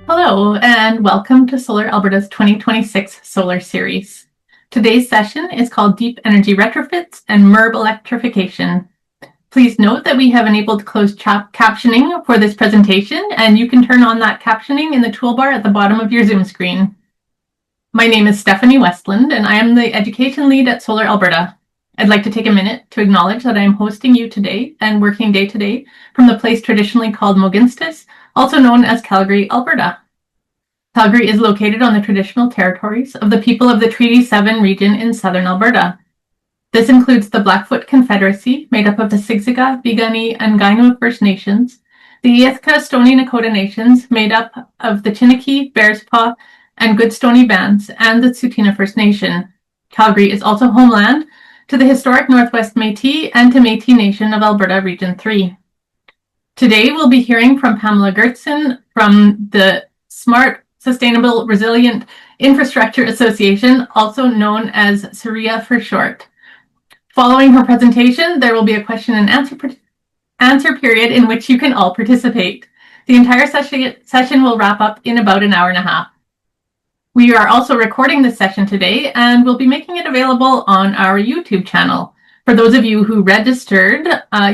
Hello, and welcome to Solar Alberta's 2026 Solar Series. Today's session is called Deep Energy Retrofits and MURB Electrification. Please note that we have enabled closed captioning for this presentation, and you can turn on that captioning in the toolbar at the bottom of your Zoom screen. My name is Stephanie Westland, and I am the Education Lead at Solar Alberta. I'd like to take a minute to acknowledge that I am hosting you today and working day to day from the place traditionally called Moginstis, also known as Calgary, Alberta. Calgary is located on the traditional territories of the people of the Treaty 7 region in southern Alberta. This includes the Blackfoot Confederacy, made up of the Siksika, Piikani, and Kainai First Nations, the Îethka Stoney Nakoda Nations, made up of the Chiniki, Bearspaw, and Goodstoney bands, and the Tsuut'ina First Nation. Calgary is also homeland to the historic Northwest Métis and to Métis Nation of Alberta Region 3. Today we'll be hearing from Pamela Goertzen from the Smart, Sustainable, Resilient Infrastructure Association, also known as SSRIA for short. Following her presentation, there will be a question and answer period in which you can all participate. The entire session will wrap up in about an hour and a half. We are also recording this session today, and we'll be making it available on our YouTube channel. For those of you who registered,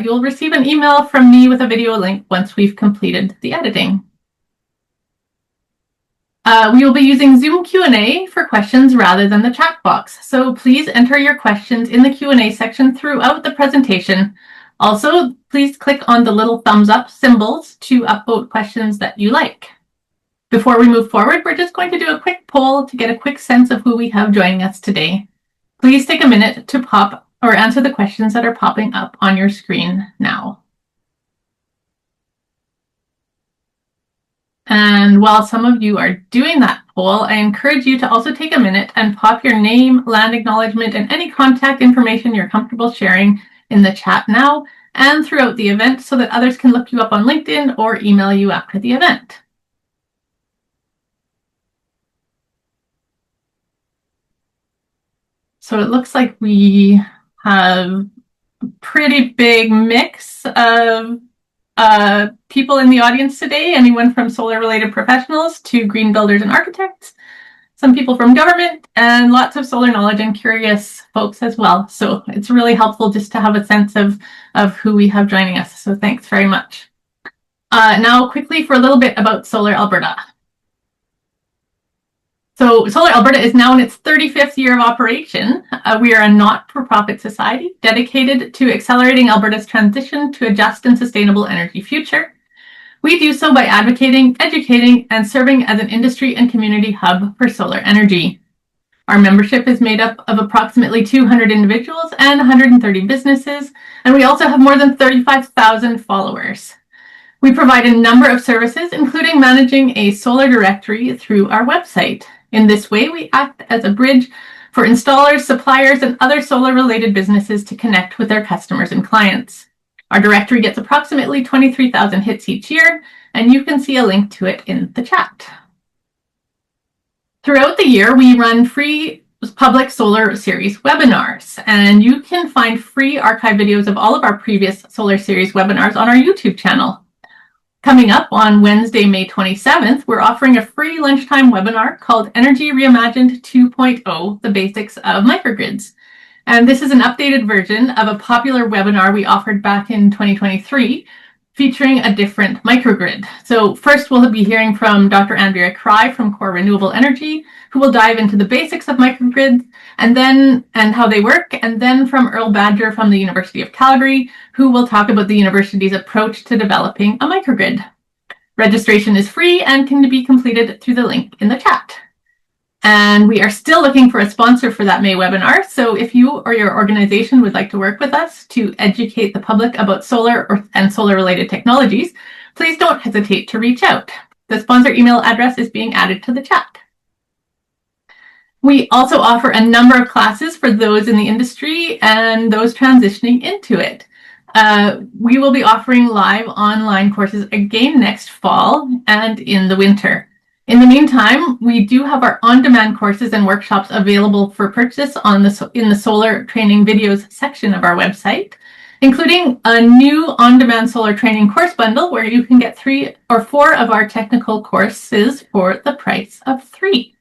you'll receive an email from me with a video link once we've completed the editing. We will be using Zoom Q&A for questions rather than the chat box, so please enter your questions in the Q&A section throughout the presentation. Also, please click on the little thumbs up symbols to upvote questions that you like. Before we move forward, we're just going to do a quick poll to get a quick sense of who we have joining us today. Please take a minute to pop or answer the questions that are popping up on your screen now. And while some of you are doing that poll, I encourage you to also take a minute and pop your name, land acknowledgement, and any contact information you're comfortable sharing in the chat now and throughout the event so that others can look you up on LinkedIn or email you after the event. So it looks like we have a pretty big mix of people in the audience today, anyone from solar-related professionals to green builders and architects, some people from government, and lots of solar knowledge and curious folks as well. So it's really helpful just to have a sense of who we have joining us. So thanks very much. Now quickly for a little bit about Solar Alberta. So Solar Alberta is now in its 35th year of operation. We are a not-for-profit society dedicated to accelerating Alberta's transition to a just and sustainable energy future. We do so by advocating, educating, and serving as an industry and community hub for solar energy. Our membership is made up of approximately 200 individuals and 130 businesses, and we also have more than 35,000 followers. We provide a number of services, including managing a solar directory through our website. In this way, we act as a bridge for installers, suppliers, and other solar-related businesses to connect with their customers and clients. Our directory gets approximately 23,000 hits each year, and you can see a link to it in the chat. Throughout the year, we run free public solar series webinars, and you can find free archive videos of all of our previous solar series webinars on our YouTube channel. Coming up on Wednesday, May 27th, we're offering a free lunchtime webinar called Energy Reimagined 2.0, the Basics of Microgrids. And this is an updated version of a popular webinar we offered back in 2023, featuring a different microgrid. So first we'll be hearing from Dr. Andrea Cry from Core Renewable Energy, who will dive into the basics of microgrids and how they work, and then from Earl Badger from the University of Calgary, who will talk about the university's approach to developing a microgrid. Registration is free and can be completed through the link in the chat. And we are still looking for a sponsor for that May webinar. So if you or your organization would like to work with us to educate the public about solar and solar-related technologies, please don't hesitate to reach out. The sponsor email address is being added to the chat. We also offer a number of classes for those in the industry and those transitioning into it. We will be offering live online courses again next fall and in the winter. In the meantime, we do have our on-demand courses and workshops available for purchase in the solar training videos section of our website. including a new on-demand solar training course bundle where you can get 3 or 4 of our technical courses for the price of 3.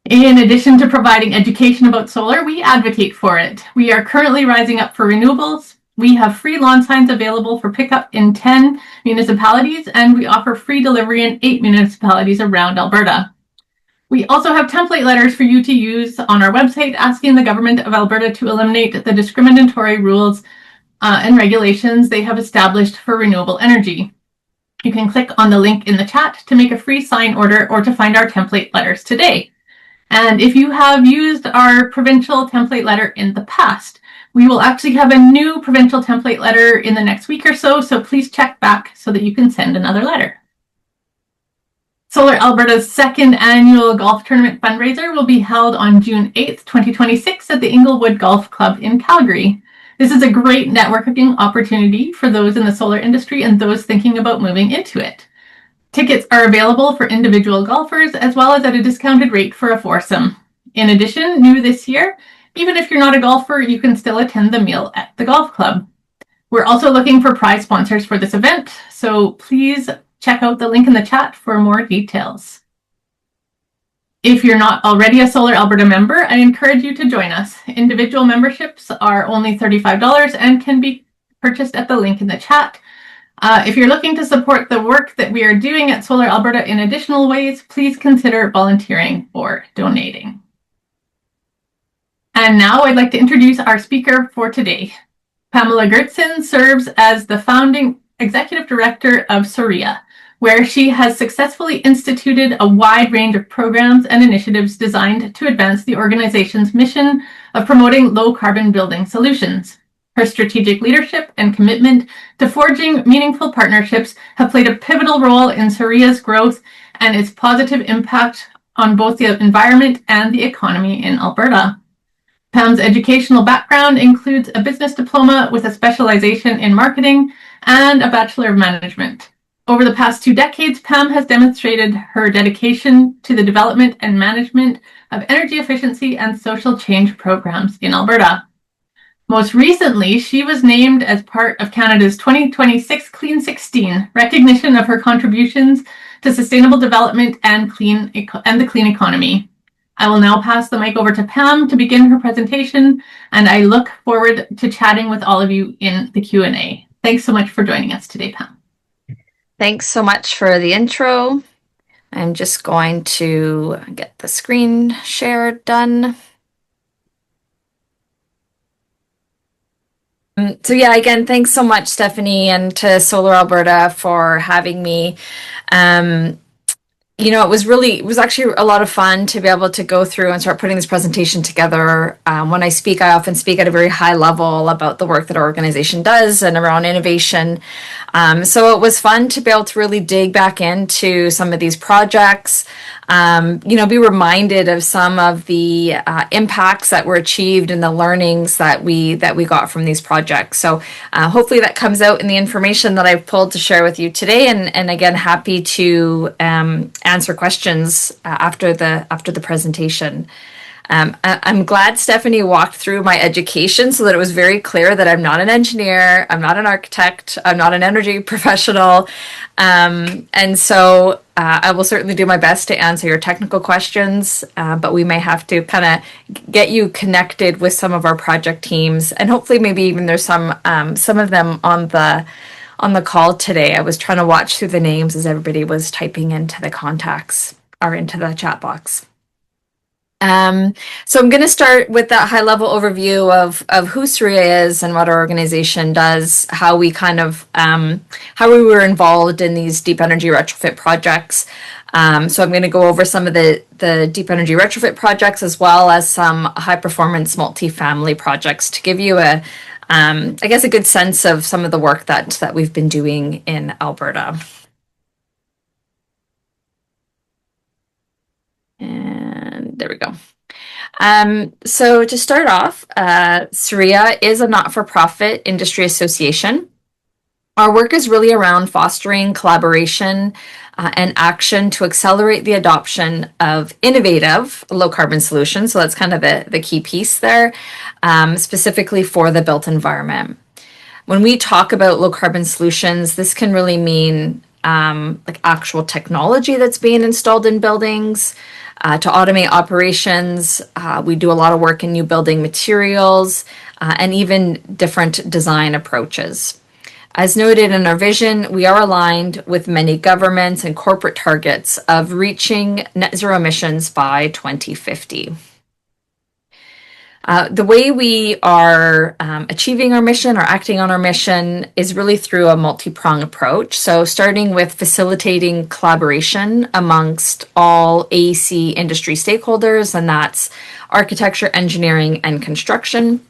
In addition to providing education about solar, we advocate for it. We are currently rising up for renewables. We have free lawn signs available for pickup in 10 municipalities, and we offer free delivery in 8 municipalities around Alberta. We also have template letters for you to use on our website asking the Government of Alberta to eliminate the discriminatory rules and regulations they have established for renewable energy. You can click on the link in the chat to make a free sign order or to find our template letters today. And if you have used our provincial template letter in the past, we will actually have a new provincial template letter in the next week or so, so please check back so that you can send another letter. Solar Alberta's second annual golf tournament fundraiser will be held on June 8th, 2026 at the Inglewood Golf Club in Calgary. This is a great networking opportunity for those in the solar industry and those thinking about moving into it. Tickets are available for individual golfers as well as at a discounted rate for a foursome. In addition, new this year, even if you're not a golfer, you can still attend the meal at the golf club. We're also looking for prize sponsors for this event, so please check out the link in the chat for more details. If you're not already a Solar Alberta member, I encourage you to join us. Individual memberships are only $35 and can be purchased at the link in the chat. If you're looking to support the work that we are doing at Solar Alberta in additional ways, please consider volunteering or donating. And now I'd like to introduce our speaker for today. Pamela Goertzen serves as the founding executive director of SSRIA, where she has successfully instituted a wide range of programs and initiatives designed to advance the organization's mission of promoting low-carbon building solutions. Her strategic leadership and commitment to forging meaningful partnerships have played a pivotal role in SSRIA's growth and its positive impact on both the environment and the economy in Alberta. Pam's educational background includes a business diploma with a specialization in marketing and a Bachelor of Management. Over the past 2 decades, Pam has demonstrated her dedication to the development and management of energy efficiency and social change programs in Alberta. Most recently, she was named as part of Canada's 2026 Clean 16, recognition of her contributions to sustainable development and the clean economy. I will now pass the mic over to Pam to begin her presentation, and I look forward to chatting with all of you in the Q&A. Thanks so much for joining us today, Pam. Thanks so much for the intro. I'm just going to get the screen share done. So yeah, again, thanks so much, Stephanie, and to Solar Alberta for having me. You know, it was actually a lot of fun to be able to go through and start putting this presentation together. When I speak, I often speak at a very high level about the work that our organization does and around innovation. So it was fun to be able to really dig back into some of these projects, you know, be reminded of some of the impacts that were achieved and the learnings that we got from these projects. So hopefully that comes out in the information that I've pulled to share with you today. And again, happy to answer questions after the presentation. I'm glad Stephanie walked through my education so that it was very clear that I'm not an engineer, I'm not an architect, I'm not an energy professional. And so I will certainly do my best to answer your technical questions, but we may have to kind of get you connected with some of our project teams, and hopefully maybe even there's some of them on the call today. I was trying to watch through the names as everybody was typing into the contacts or into the chat box. So I'm going to start with that high-level overview of who SSRIA is and what our organization does, how we kind of how we were involved in these deep energy retrofit projects. So I'm going to go over some of the deep energy retrofit projects as well as some high-performance multifamily projects to give you a I guess a good sense of some of the work that we've been doing in Alberta. And there we go. So to start off, SSRIA is a not-for-profit industry association. Our work is really around fostering collaboration and action to accelerate the adoption of innovative low carbon solutions. So that's kind of the key piece there, specifically for the built environment. When we talk about low carbon solutions, this can really mean like actual technology that's being installed in buildings to automate operations. We do a lot of work in new building materials and even different design approaches. As noted in our vision, we are aligned with many governments and corporate targets of reaching net zero emissions by 2050. The way we are achieving our mission or acting on our mission is really through a multi-pronged approach. So starting with facilitating collaboration amongst all AEC industry stakeholders, and that's architecture, engineering, and construction.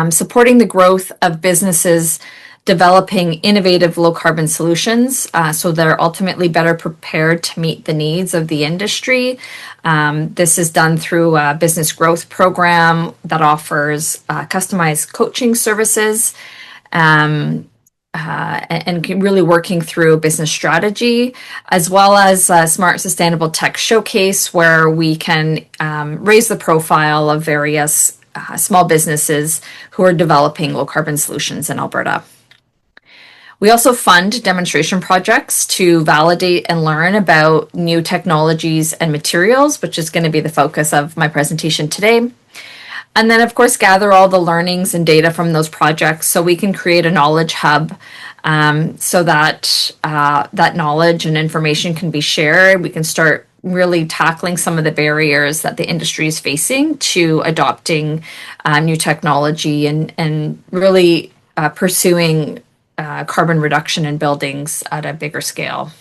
Supporting the growth of businesses developing innovative low carbon solutions so they're ultimately better prepared to meet the needs of the industry. This is done through a business growth program that offers customized coaching services and really working through business strategy, as well as a Smart Sustainable Tech Showcase, where we can raise the profile of various small businesses who are developing low carbon solutions in Alberta. We also fund demonstration projects to validate and learn about new technologies and materials, which is going to be the focus of my presentation today. And then, of course, gather all the learnings and data from those projects so we can create a knowledge hub so that that knowledge and information can be shared. We can start really tackling some of the barriers that the industry is facing to adopting new technology and really pursuing carbon reduction in buildings at a bigger scale.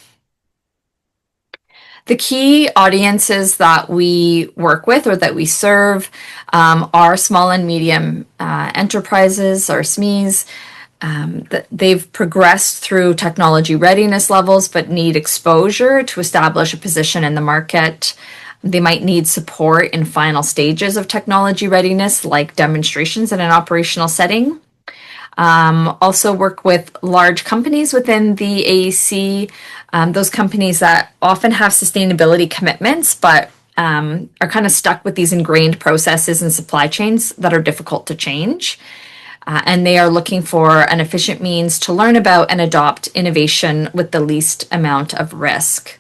The key audiences that we work with or that we serve are small and medium enterprises, or SMEs. They've progressed through technology readiness levels but need exposure to establish a position in the market. They might need support in final stages of technology readiness, like demonstrations in an operational setting. Also work with large companies within the AEC, those companies that often have sustainability commitments, but are kind of stuck with these ingrained processes and supply chains that are difficult to change. And they are looking for an efficient means to learn about and adopt innovation with the least amount of risk.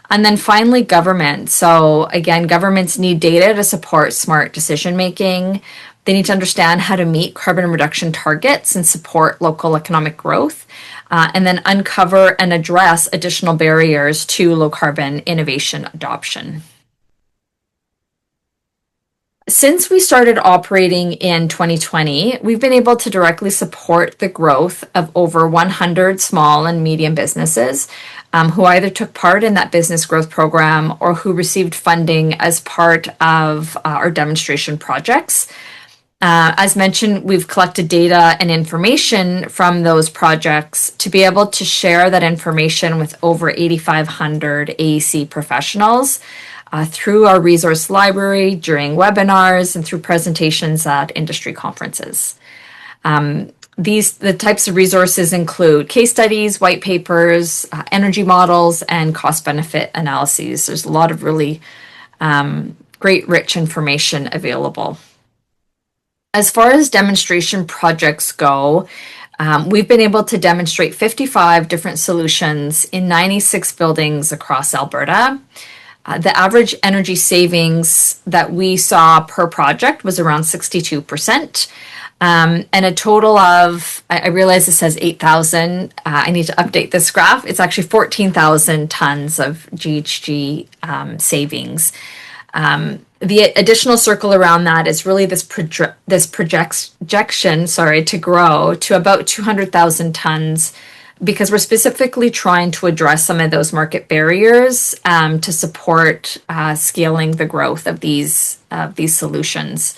And then finally, government. So again, governments need data to support smart decision making. They need to understand how to meet carbon reduction targets and support local economic growth, and then uncover and address additional barriers to low carbon innovation adoption. Since we started operating in 2020, we've been able to directly support the growth of over 100 small and medium businesses who either took part in that business growth program or who received funding as part of our demonstration projects. As mentioned, we've collected data and information from those projects to be able to share that information with over 8,500 AEC professionals through our resource library, during webinars, and through presentations at industry conferences. The types of resources include case studies, white papers, energy models, and cost-benefit analyses. There's a lot of really great, rich information available. As far as demonstration projects go, we've been able to demonstrate 55 different solutions in 96 buildings across Alberta. The average energy savings that we saw per project was around 62%. And a total of, I realize it says 8,000. I need to update this graph. It's actually 14,000 tons of GHG savings. The additional circle around that is really this projection, to grow to about 200,000 tons, because we're specifically trying to address some of those market barriers to support scaling the growth of these solutions.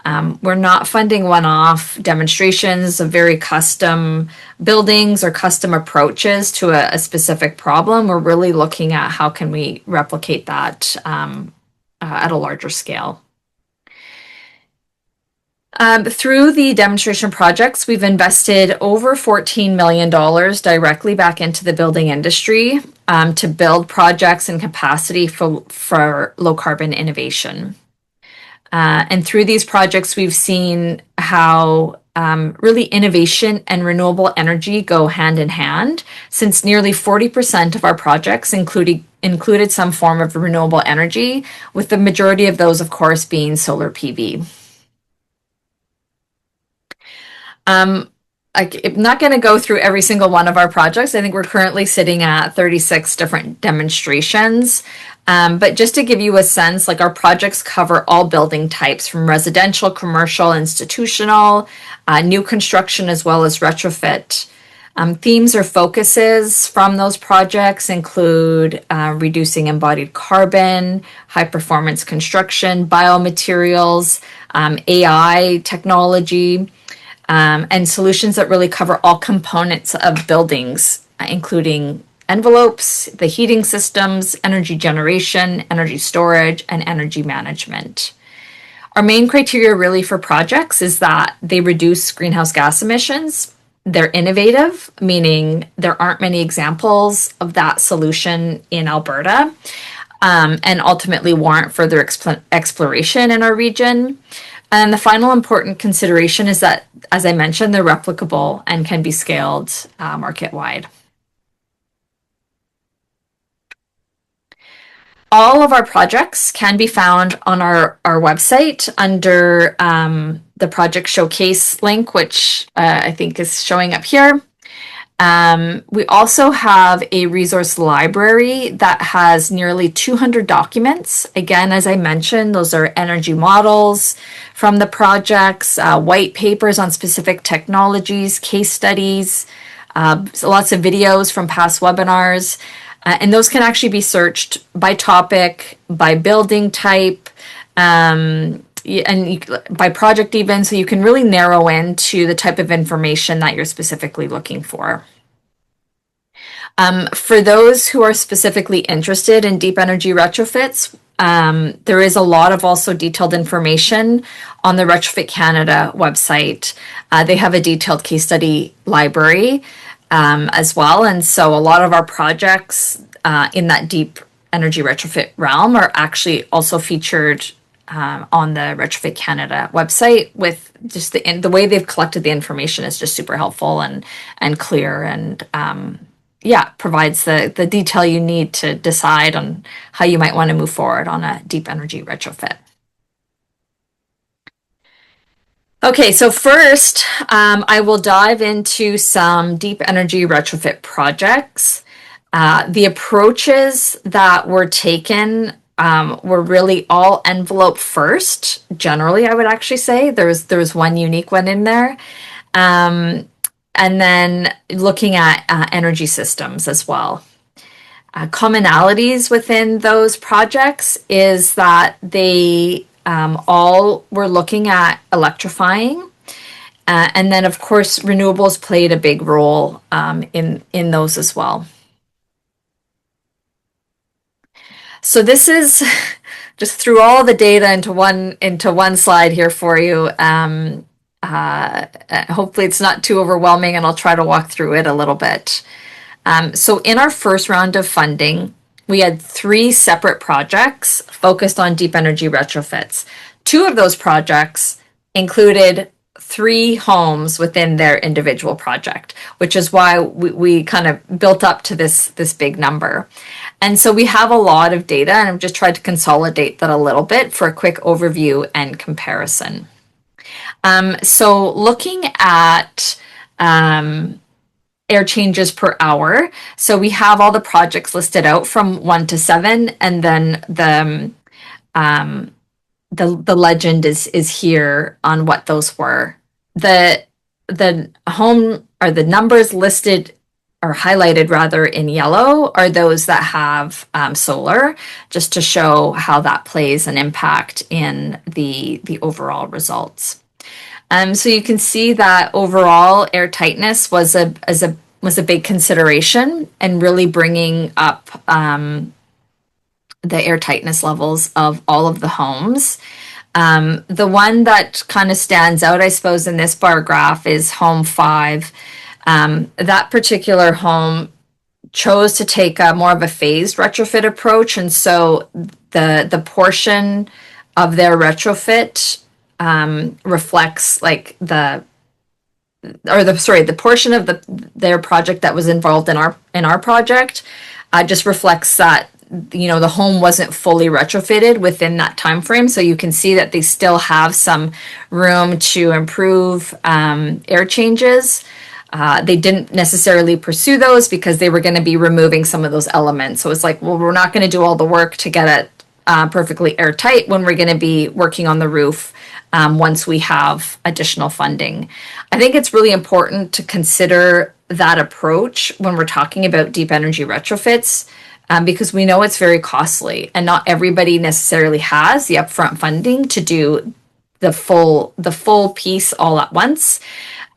We're not funding one-off demonstrations of very custom buildings or custom approaches to a specific problem. We're really looking at how can we replicate that at a larger scale. Through the demonstration projects, we've invested over $14 million directly back into the building industry to build projects and capacity for low carbon innovation. And through these projects, we've seen how really innovation and renewable energy go hand in hand, since nearly 40% of our projects included some form of renewable energy, with the majority of those, of course, being solar PV. I'm not going to go through every single one of our projects. I think we're currently sitting at 36 different demonstrations. But just to give you a sense, like, our projects cover all building types, from residential, commercial, institutional, new construction, as well as retrofit. Themes or focuses from those projects include reducing embodied carbon, high performance construction, biomaterials, AI technology, and solutions that really cover all components of buildings, including envelopes, the heating systems, energy generation, energy storage, and energy management. Our main criteria really for projects is that they reduce greenhouse gas emissions. They're innovative, meaning there aren't many examples of that solution in Alberta, and ultimately warrant further exploration in our region. And the final important consideration is that, as I mentioned, they're replicable and can be scaled market-wide. All of our projects can be found on our website under the project showcase link, which I think is showing up here. We also have a resource library that has nearly 200 documents. Again, as I mentioned, those are energy models from the projects, white papers on specific technologies, case studies, lots of videos from past webinars. And those can actually be searched by topic, by building type, and by project even, so you can really narrow into the type of information that you're specifically looking for. For those who are specifically interested in deep energy retrofits, there is a lot of also detailed information on the Retrofit Canada website. They have a detailed case study library as well, and so a lot of our projects in that deep energy retrofit realm are actually also featured on the Retrofit Canada website. With just the way they've collected the information is just super helpful and clear, and provides the detail you need to decide on how you might want to move forward on a deep energy retrofit. Okay, so first, I will dive into some deep energy retrofit projects. The approaches that were taken were really all envelope first. Generally, I would actually say there was one unique one in there. And then looking at energy systems as well. Commonalities within those projects is that they all were looking at electrifying. And then, of course, renewables played a big role in those as well. So this is just threw all the data into one slide here for you. Hopefully it's not too overwhelming, and I'll try to walk through it a little bit. So in our first round of funding, we had 3 separate projects focused on deep energy retrofits. 2 of those projects included 3 homes within their individual project, which is why we kind of built up to this big number. And so we have a lot of data, and I've just tried to consolidate that a little bit for a quick overview and comparison. So looking at air changes per hour. So we have all the projects listed out from 1 to 7, and then the legend is here on what those were. The home, or the numbers listed or highlighted rather in yellow, are those that have solar, just to show how that plays an impact in the overall results. So you can see that overall air tightness was a big consideration, and really bringing up the air tightness levels of all of the homes. The one that kind of stands out, I suppose, in this bar graph is home 5. That particular home chose to take a more of a phased retrofit approach, and so the portion of their retrofit reflects like the portion of their project that was involved in our project just reflects that the home wasn't fully retrofitted within that time frame. So you can see that they still have some room to improve air changes. They didn't necessarily pursue those because they were going to be removing some of those elements. So it's like, well, we're not going to do all the work to get it perfectly airtight when we're going to be working on the roof once we have additional funding. I think it's really important to consider that approach when we're talking about deep energy retrofits, because we know it's very costly and not everybody necessarily has the upfront funding to do the full piece all at once.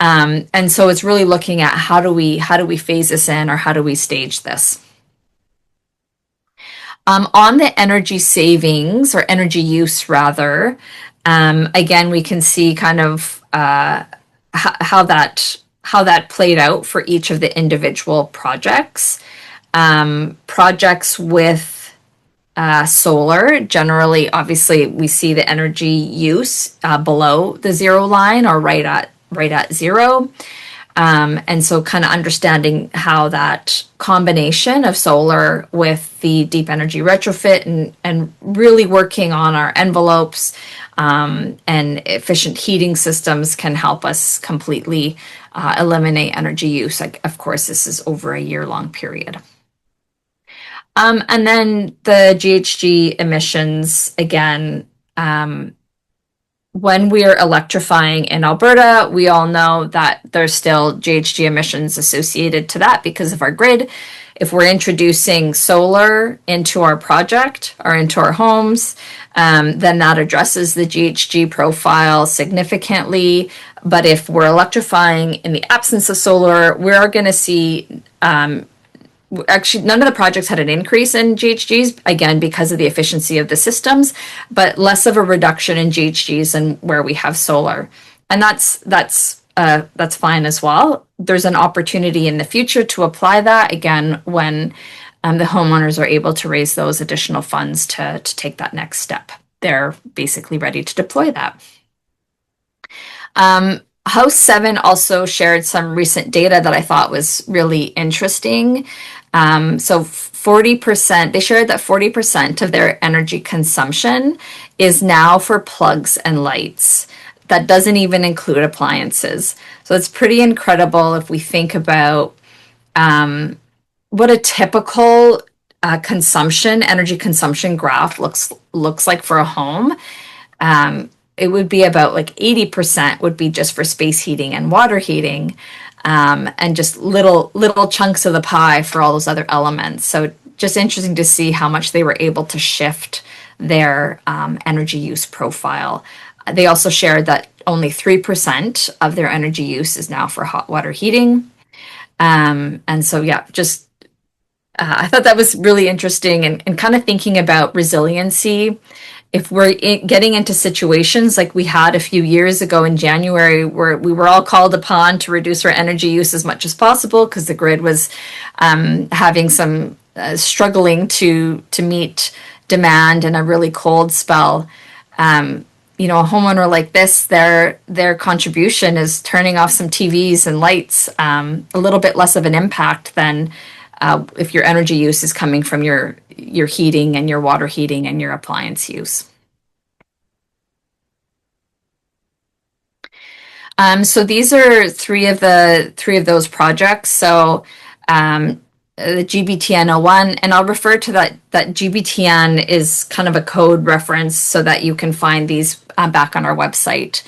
And so it's really looking at how do we phase this in, or how do we stage this? On the energy savings, or energy use rather, again, we can see kind of how that played out for each of the individual projects. Projects with solar, generally, obviously, we see the energy use below the zero line, or right at zero. And so kind of understanding how that combination of solar with the deep energy retrofit and really working on our envelopes and efficient heating systems can help us completely eliminate energy use. Like, of course, this is over a year-long period. And then the GHG emissions, again, when we're electrifying in Alberta, we all know that there's still GHG emissions associated to that because of our grid. If we're introducing solar into our project or into our homes, then that addresses the GHG profile significantly. But if we're electrifying in the absence of solar, we're going to see actually, none of the projects had an increase in GHGs, again, because of the efficiency of the systems, but less of a reduction in GHGs than where we have solar. And that's fine as well. There's an opportunity in the future to apply that, again, when the homeowners are able to raise those additional funds to take that next step. They're basically ready to deploy that. House 7 also shared some recent data that I thought was really interesting. So 40%, they shared that 40% of their energy consumption is now for plugs and lights. That doesn't even include appliances. So it's pretty incredible if we think about what a typical energy consumption graph looks like for a home. It would be about like 80% would be just for space heating and water heating, and just little chunks of the pie for all those other elements. So just interesting to see how much they were able to shift their energy use profile. They also shared that only 3% of their energy use is now for hot water heating. And so, yeah, just I thought that was really interesting, and kind of thinking about resiliency. If we're getting into situations like we had a few years ago in January, where we were all called upon to reduce our energy use as much as possible because the grid was having some struggling to meet demand in a really cold spell. A homeowner like this, their contribution is turning off some TVs and lights, a little bit less of an impact than if your energy use is coming from your heating and your water heating and your appliance use. So these are three of those projects. So the GBTN01, and I'll refer to that GBTN is kind of a code reference so that you can find these back on our website.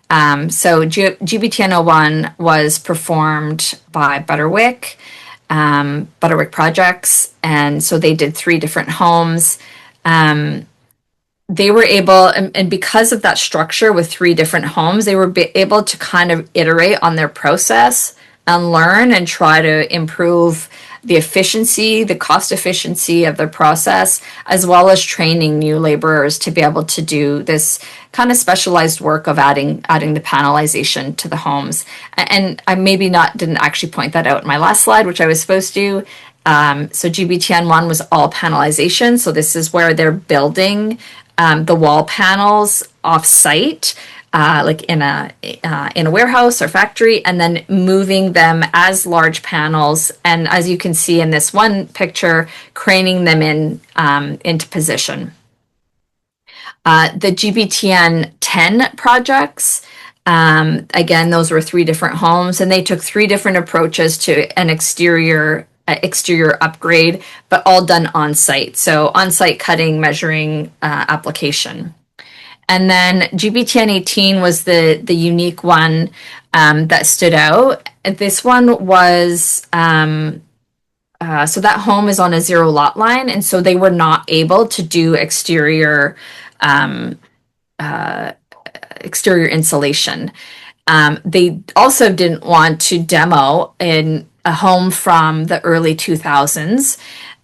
So GBTN01 was performed by Butterwick Projects, and so they did 3 different homes. They were able, and because of that structure with 3 different homes, they were able to kind of iterate on their process and learn and try to improve the efficiency, the cost efficiency of the process, as well as training new laborers to be able to do this kind of specialized work of adding the panelization to the homes. And I maybe didn't actually point that out in my last slide, which I was supposed to. So GBTN1 was all panelization. So this is where they're building the wall panels off site, like in a warehouse or factory, and then moving them as large panels. And as you can see in this one picture, craning them into position. The GBTN 10 projects, again, those were 3 different homes, and they took 3 different approaches to an exterior upgrade, but all done on site. So on site cutting, measuring, application. And then GBTN 18 was the unique one that stood out. This one was, so that home is on a 0 lot line, and so they were not able to do exterior insulation. They also didn't want to demo in a home from the early 2000s.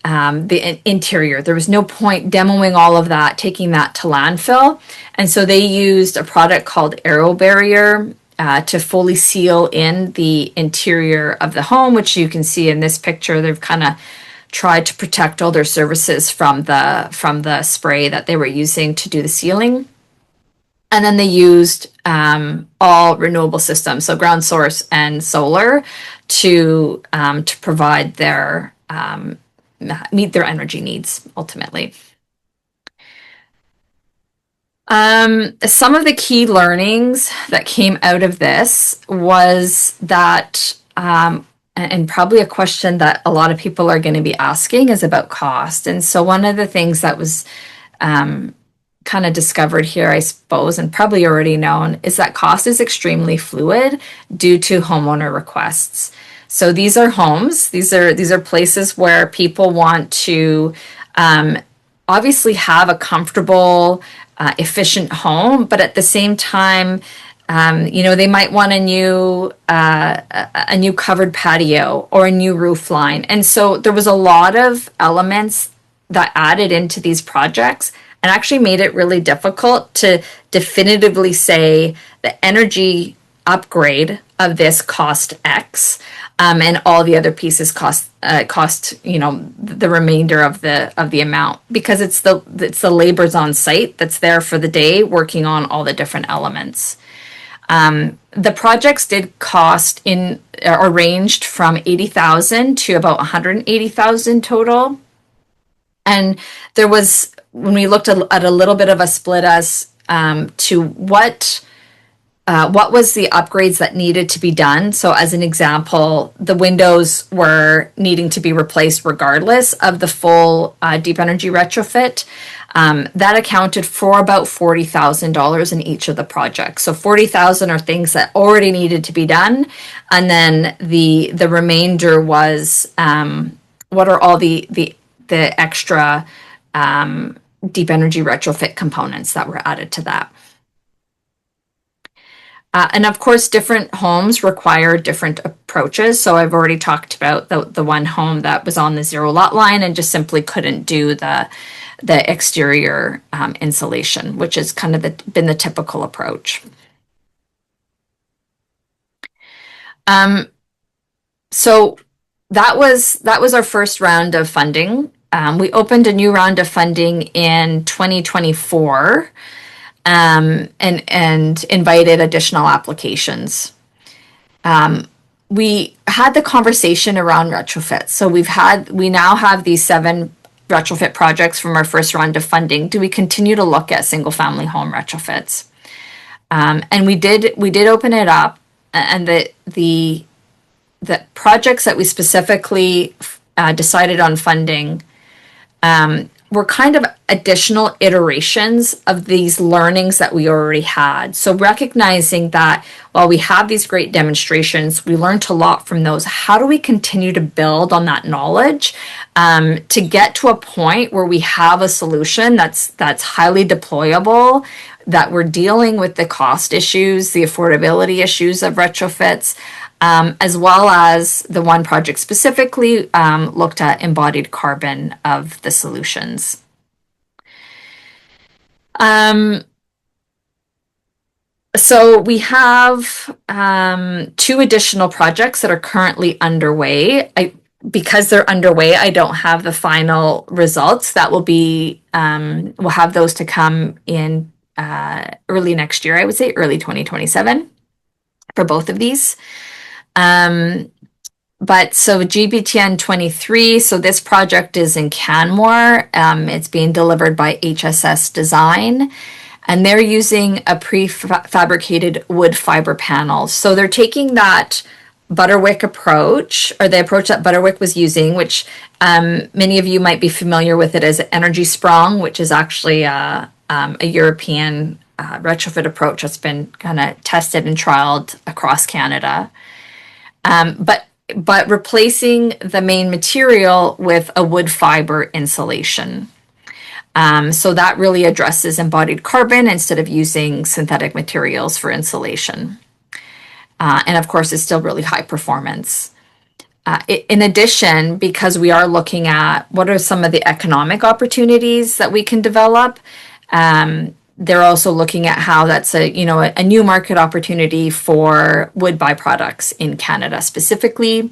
The interior, there was no point demoing all of that, taking that to landfill. And so they used a product called Aero Barrier to fully seal in the interior of the home, which you can see in this picture. They've kind of tried to protect all their services from the spray that they were using to do the sealing. And then they used all renewable systems, so ground source and solar, to provide their meet their energy needs ultimately. Some of the key learnings that came out of this was that, and probably a question that a lot of people are going to be asking, is about cost. And so one of the things that was kind of discovered here, I suppose, and probably already known, is that cost is extremely fluid due to homeowner requests. So these are homes. These are places where people want to obviously have a comfortable, efficient home, but at the same time, they might want a new covered patio or a new roof line. And so there was a lot of elements that added into these projects and actually made it really difficult to definitively say the energy upgrade of this cost X, and all the other pieces cost the remainder of the amount, because it's the laborers on site that's there for the day working on all the different elements. The projects did cost ranged from $80,000 to about $180,000 total, and there was, when we looked at a little bit of a split as to what was the upgrades that needed to be done. So as an example, the windows were needing to be replaced regardless of the full deep energy retrofit. That accounted for about $40,000 in each of the projects. So $40,000 are things that already needed to be done. And then the remainder was what are all the extra deep energy retrofit components that were added to that. And of course, different homes require different approaches. So I've already talked about the one home that was on the 0 lot line and just simply couldn't do the exterior insulation, which has kind of been the typical approach. So that was our first round of funding. We opened a new round of funding in 2024. And invited additional applications. We had the conversation around retrofits. So we now have these 7 retrofit projects from our first round of funding. Do we continue to look at single family home retrofits? And we did open it up, and the projects that we specifically decided on funding were kind of additional iterations of these learnings that we already had. So recognizing that while we have these great demonstrations, we learned a lot from those. How do we continue to build on that knowledge to get to a point where we have a solution that's highly deployable, that we're dealing with the cost issues, the affordability issues of retrofits, as well as the one project specifically looked at embodied carbon of the solutions. So we have two additional projects that are currently underway. Because they're underway, I don't have the final results. That will be, we'll have those to come in early next year, I would say early 2027 for both of these. But so GBTN 23, so this project is in Canmore. It's being delivered by HSS Design, and they're using a prefabricated wood fiber panel. So they're taking that Butterwick approach, or the approach that Butterwick was using, which many of you might be familiar with it as Energy Sprong, which is actually a European retrofit approach that's been kind of tested and trialed across Canada. But replacing the main material with a wood fiber insulation. So that really addresses embodied carbon instead of using synthetic materials for insulation. And of course, it's still really high performance. In addition, because we are looking at what are some of the economic opportunities that we can develop, they're also looking at how that's a new market opportunity for wood byproducts in Canada specifically.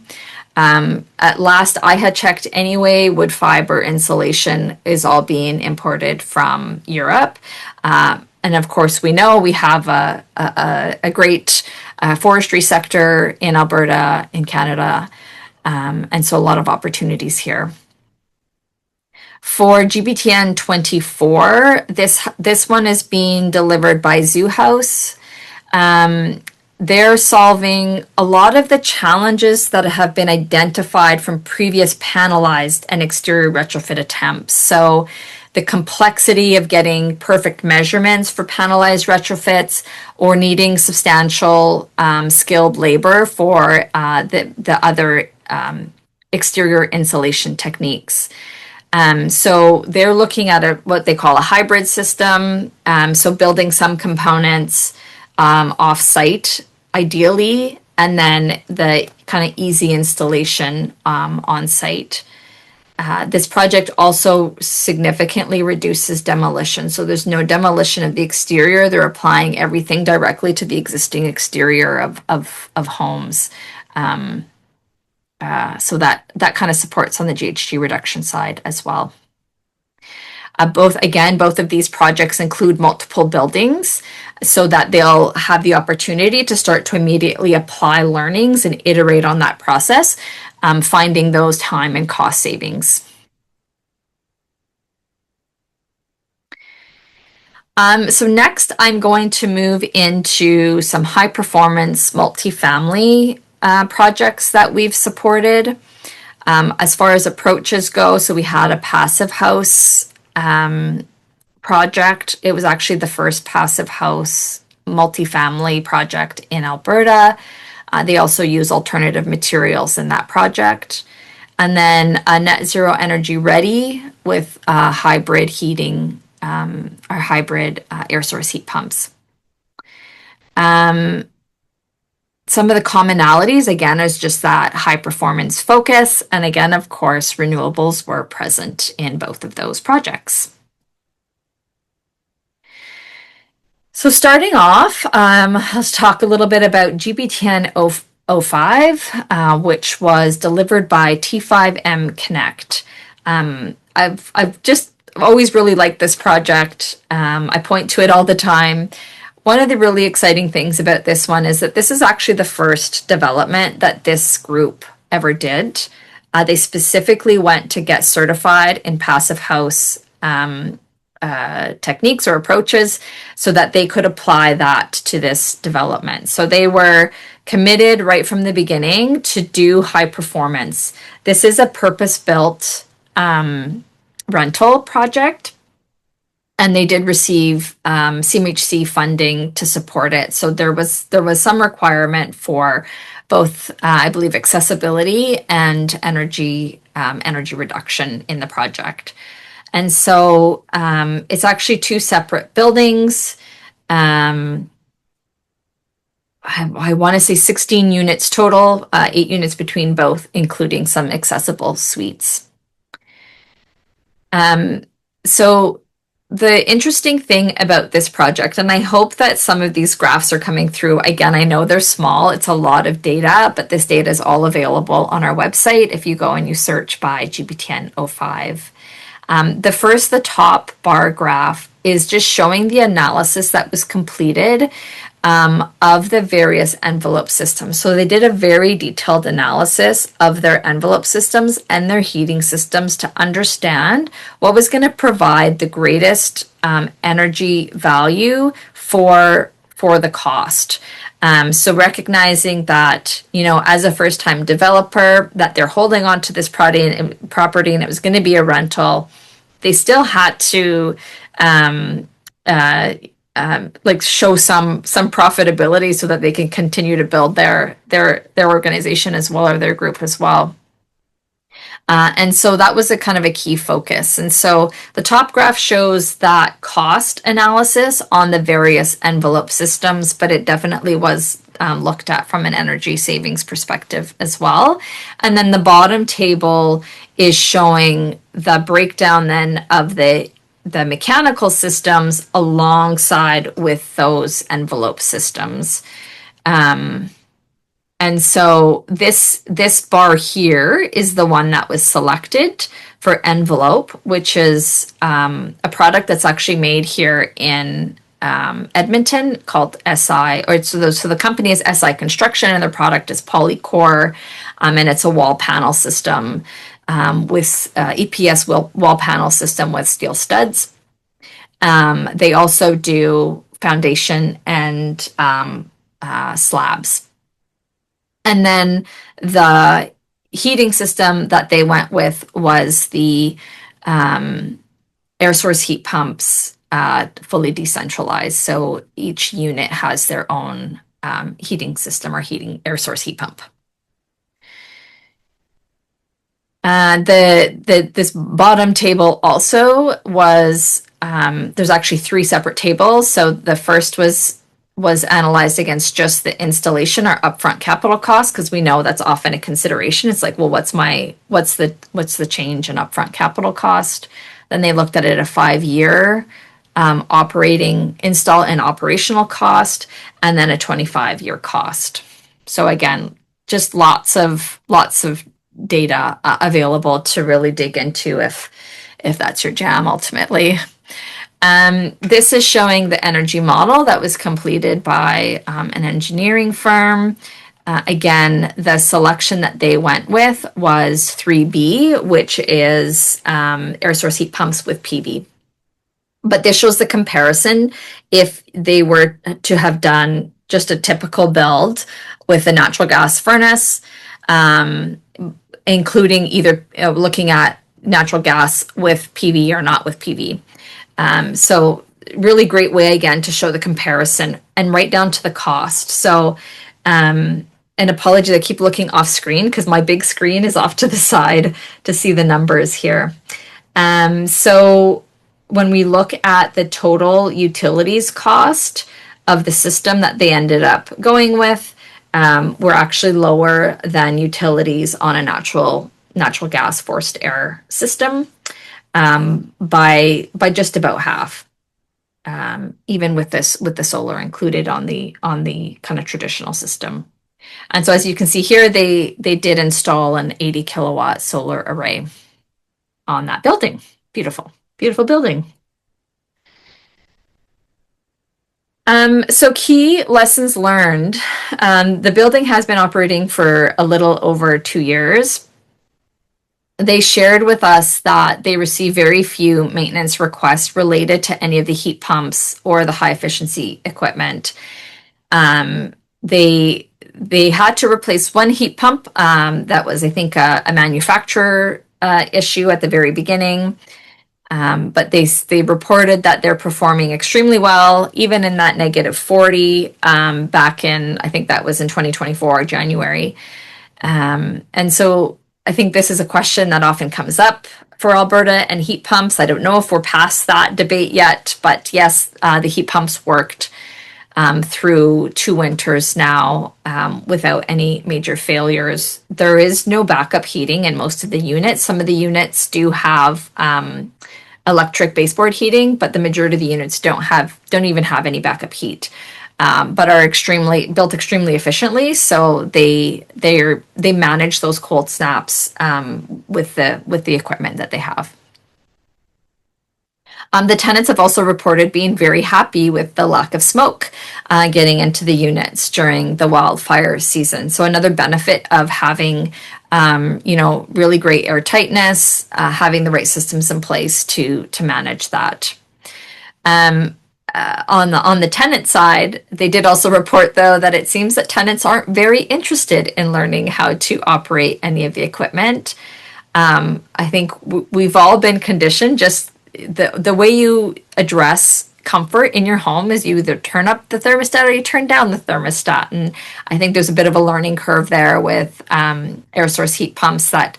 At last I had checked anyway, wood fiber insulation is all being imported from Europe. And of course, we know we have a great forestry sector in Alberta, in Canada, and so a lot of opportunities here. For GBTN 24, this one is being delivered by Zoo House. They're solving a lot of the challenges that have been identified from previous panelized and exterior retrofit attempts. So the complexity of getting perfect measurements for panelized retrofits or needing substantial skilled labor for the other exterior insulation techniques. So they're looking at what they call a hybrid system. So building some components off-site, ideally, and then the kind of easy installation on-site. This project also significantly reduces demolition. So there's no demolition of the exterior. They're applying everything directly to the existing exterior of homes. So that kind of supports on the GHG reduction side as well. Both of these projects include multiple buildings so that they'll have the opportunity to start to immediately apply learnings and iterate on that process, finding those time and cost savings. So next, I'm going to move into some high performance multifamily projects that we've supported. As far as approaches go, so we had a passive house project. It was actually the first passive house multifamily project in Alberta. They also use alternative materials in that project. And then a net zero energy ready with hybrid heating or hybrid air source heat pumps. Some of the commonalities, again, is just that high performance focus. And again, of course, renewables were present in both of those projects. So starting off, let's talk a little bit about GBTN 05, which was delivered by T5M Connect. I've just always really liked this project. I point to it all the time. One of the really exciting things about this one is that this is actually the first development that this group ever did. They specifically went to get certified in passive house techniques or approaches so that they could apply that to this development. So they were committed right from the beginning to do high performance. This is a purpose-built rental project, and they did receive CMHC funding to support it. So there was some requirement for both, I believe, accessibility and energy reduction in the project. And so it's actually two separate buildings. I want to say 16 units total, 8 units between both, including some accessible suites. So the interesting thing about this project, and I hope that some of these graphs are coming through. Again, I know they're small, it's a lot of data, but this data is all available on our website if you go and you search by GBTN05. The top bar graph is just showing the analysis that was completed of the various envelope systems. So they did a very detailed analysis of their envelope systems and their heating systems to understand what was going to provide the greatest energy value for the cost. So recognizing that, as a first-time developer, that they're holding on to this property and it was going to be a rental, they still had to show some profitability so that they can continue to build their organization as well, or their group as well. And so that was a kind of a key focus. And so the top graph shows that cost analysis on the various envelope systems, but it definitely was looked at from an energy savings perspective as well. And then the bottom table is showing the breakdown then of the mechanical systems alongside with those envelope systems. And so this bar here is the one that was selected for envelope, which is a product that's actually made here in Edmonton called SI, so the company is SI Construction and their product is Polycore, and it's a wall panel system with EPS wall panel system with steel studs. They also do foundation and slabs. And then the heating system that they went with was the air source heat pumps, fully decentralized. So each unit has their own heating system or air source heat pump. This bottom table also was, there's actually 3 separate tables. So the first was analyzed against just the installation or upfront capital costs, because we know that's often a consideration. It's like, well, what's the change in upfront capital cost? Then they looked at it a 5-year install and operational cost, and then a 25-year cost. So again, just lots of data available to really dig into if that's your jam ultimately. This is showing the energy model that was completed by an engineering firm. Again, the selection that they went with was 3B, which is air source heat pumps with PV. But this shows the comparison if they were to have done just a typical build with a natural gas furnace, including either looking at natural gas with PV or not with PV. So really great way, again, to show the comparison and right down to the cost. So, an apology, I keep looking off screen because my big screen is off to the side to see the numbers here. So when we look at the total utilities cost of the system that they ended up going with, we're actually lower than utilities on a natural gas forced air system. By just about half, even with the solar included on the kind of traditional system. And so as you can see here, they did install an 80 kilowatt solar array on that building. Beautiful, beautiful building. So key lessons learned. The building has been operating for a little over 2 years. They shared with us that they receive very few maintenance requests related to any of the heat pumps or the high efficiency equipment. They had to replace one heat pump that was, I think, a manufacturer issue at the very beginning. But they reported that they're performing extremely well, even in that -40 back in, I think that was in 2024, January. And so I think this is a question that often comes up for Alberta and heat pumps. I don't know if we're past that debate yet, but yes, the heat pumps worked. through 2 winters now without any major failures. There is no backup heating in most of the units. Some of the units do have electric baseboard heating, but the majority of the units don't even have any backup heat. But are built extremely efficiently, so they manage those cold snaps with the equipment that they have. The tenants have also reported being very happy with the lack of smoke getting into the units during the wildfire season. So another benefit of having really great air tightness, having the right systems in place to manage that. On the tenant side, they did also report, though, that it seems that tenants aren't very interested in learning how to operate any of the equipment. I think we've all been conditioned. Just the way you address comfort in your home is you either turn up the thermostat or you turn down the thermostat. And I think there's a bit of a learning curve there with air source heat pumps that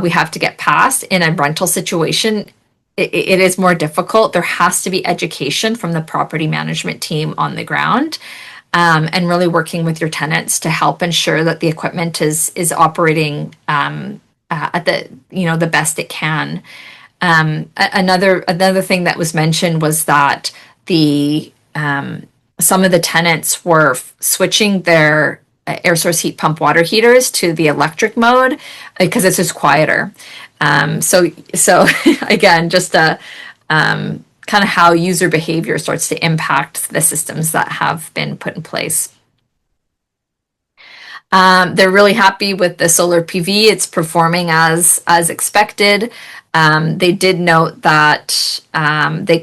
we have to get past. In a rental situation, it is more difficult. There has to be education from the property management team on the ground, and really working with your tenants to help ensure that the equipment is operating at the best it can. Another thing that was mentioned was that some of the tenants were switching their air source heat pump water heaters to the electric mode because it's just quieter. So again, just kind of how user behavior starts to impact the systems that have been put in place. They're really happy with the solar PV. It's performing as expected. They did note that they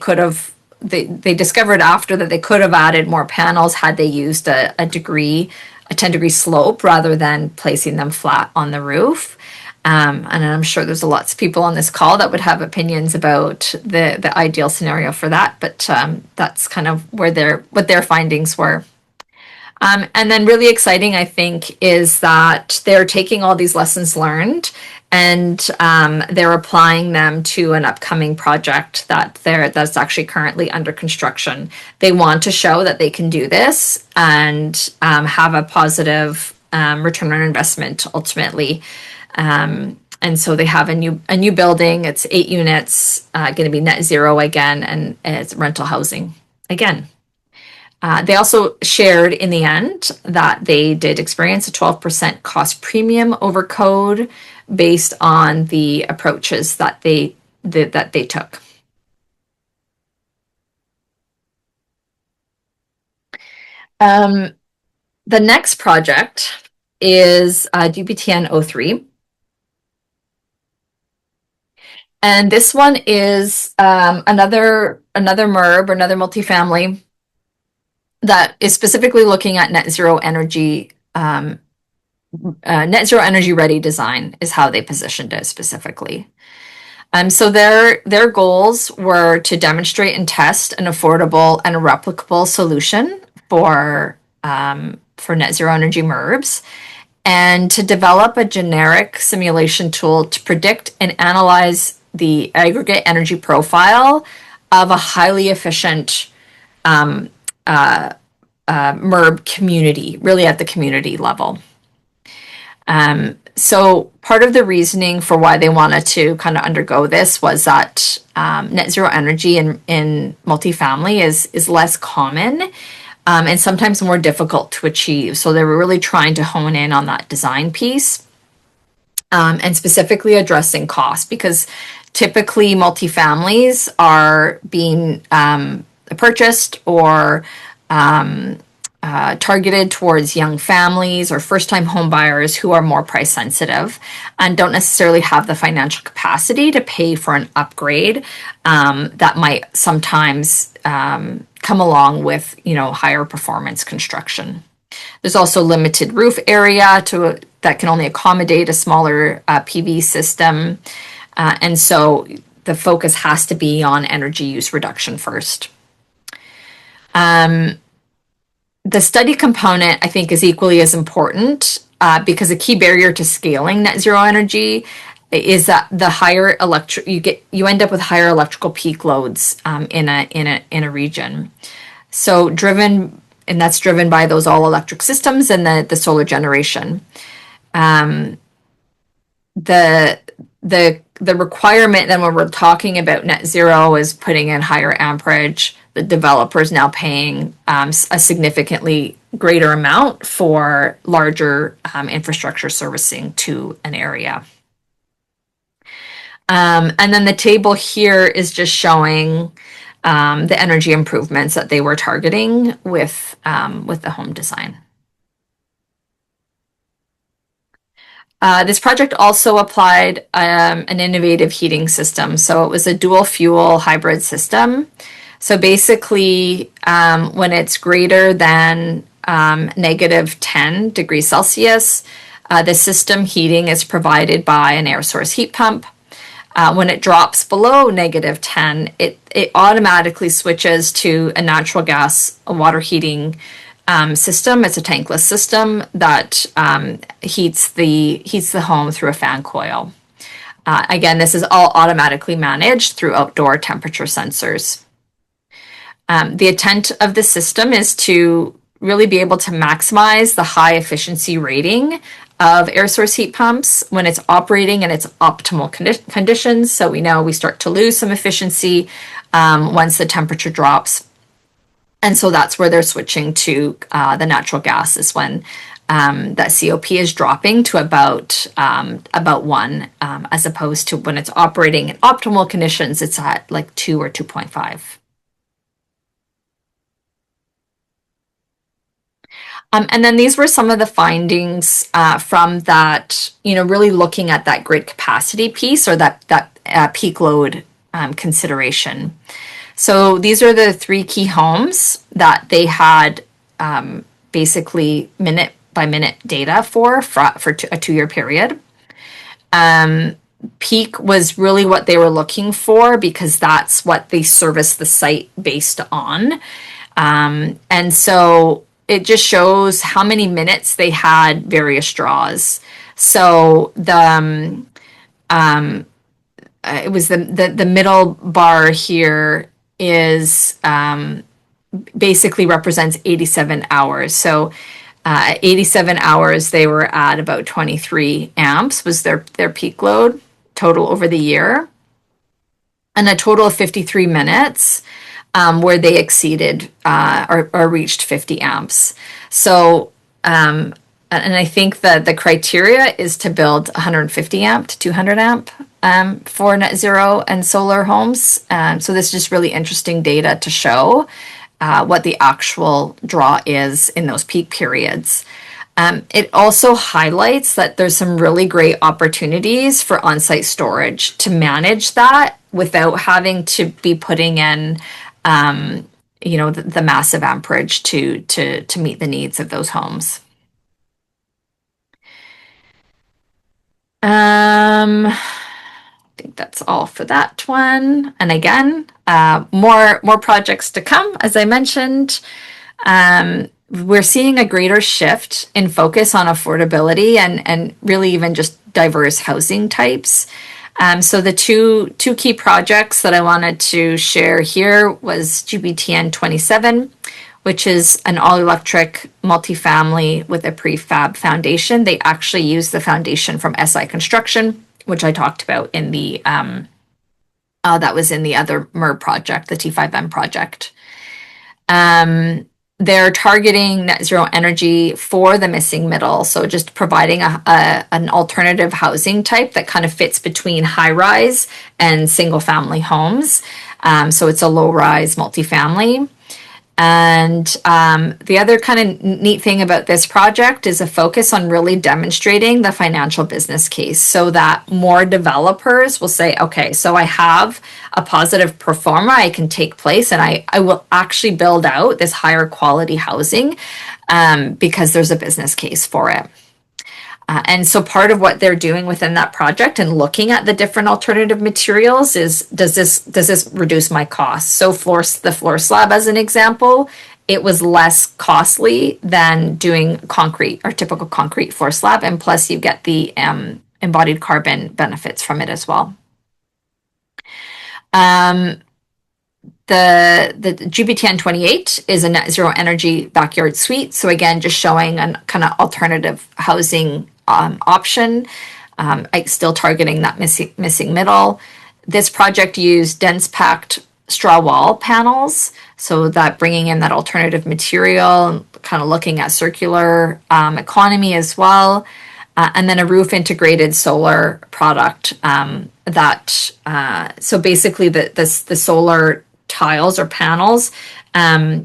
discovered after that they could have added more panels had they used a 10-degree slope rather than placing them flat on the roof. And I'm sure there's lots of people on this call that would have opinions about the ideal scenario for that, but that's kind of what their findings were. And then really exciting, I think, is that they're taking all these lessons learned and they're applying them to an upcoming project that's actually currently under construction. They want to show that they can do this and have a positive return on investment ultimately. And so they have a new building. It's 8 units, going to be net zero again, and it's rental housing again. They also shared in the end that they did experience a 12% cost premium over code based on the approaches that they took. The next project is DBTN 03. And this one is another MURB, another multifamily that is specifically looking at net zero energy ready design is how they positioned it specifically. So their goals were to demonstrate and test an affordable and a replicable solution for net zero energy MURBs, and to develop a generic simulation tool to predict and analyze the aggregate energy profile of a highly efficient MURB community, really at the community level. So part of the reasoning for why they wanted to kind of undergo this was that net zero energy in multifamily is less common and sometimes more difficult to achieve. So they were really trying to hone in on that design piece and specifically addressing cost, because typically multifamilies are being purchased or targeted towards young families or first-time home buyers who are more price sensitive and don't necessarily have the financial capacity to pay for an upgrade that might sometimes come along with higher performance construction. There's also limited roof area that can only accommodate a smaller PV system, and so the focus has to be on energy use reduction first. The study component, I think, is equally as important because a key barrier to scaling net zero energy is that the higher you end up with higher electrical peak loads in a region. So driven and that's driven by those all electric systems and the solar generation. The requirement then when we're talking about net zero is putting in higher amperage. The developer is now paying a significantly greater amount for larger infrastructure servicing to an area. And then the table here is just showing the energy improvements that they were targeting with the home design. This project also applied an innovative heating system. So it was a dual fuel hybrid system. So basically, when it's greater than -10 degrees Celsius, the system heating is provided by an air source heat pump. When it drops below -10, it automatically switches to a natural gas water heating system. It's a tankless system that heats the home through a fan coil. Again, this is all automatically managed through outdoor temperature sensors. The intent of the system is to really be able to maximize the high efficiency rating of air source heat pumps when it's operating in its optimal conditions. So we know we start to lose some efficiency once the temperature drops. And so that's where they're switching to the natural gas is when that COP is dropping to about 1, as opposed to when it's operating in optimal conditions, it's at like 2 or 2.5. And then these were some of the findings from that, really looking at that grid capacity piece or that peak load consideration. So these are the 3 key homes that they had basically minute by minute data for a 2-year period. Peak was really what they were looking for because that's what they service the site based on. And so it just shows how many minutes they had various draws. So it was the middle bar here is basically represents 87 hours. So at 87 hours, they were at about 23 amps was their peak load total over the year. And a total of 53 minutes where they exceeded or reached 50 amps. So, and I think that the criteria is to build 150 amp to 200 amp for net zero and solar homes. So this is just really interesting data to show what the actual draw is in those peak periods. It also highlights that there's some really great opportunities for on-site storage to manage that without having to be putting in the massive amperage to meet the needs of those homes. I think that's all for that one. And again, more projects to come, as I mentioned. We're seeing a greater shift in focus on affordability and really even just diverse housing types. So the two key projects that I wanted to share here was GBTN 27, which is an all-electric multifamily with a prefab foundation. They actually use the foundation from SI Construction, which I talked about in the that was in the other MURB project, the T5M project. They're targeting net zero energy for the missing middle. So just providing an alternative housing type that kind of fits between high rise and single family homes. So it's a low rise multifamily. And the other kind of neat thing about this project is a focus on really demonstrating the financial business case so that more developers will say, okay, so I have a positive pro forma I can take place and I will actually build out this higher quality housing because there's a business case for it. And so part of what they're doing within that project and looking at the different alternative materials is, does this reduce my costs? So the floor slab, as an example, it was less costly than doing concrete or typical concrete floor slab. And plus you get the embodied carbon benefits from it as well. The GBTN 28 is a net zero energy backyard suite. So again, just showing a kind of alternative housing option, still targeting that missing middle. This project used dense packed straw wall panels, so that bringing in that alternative material, kind of looking at circular economy as well. And then a roof integrated solar product so basically the solar tiles or panels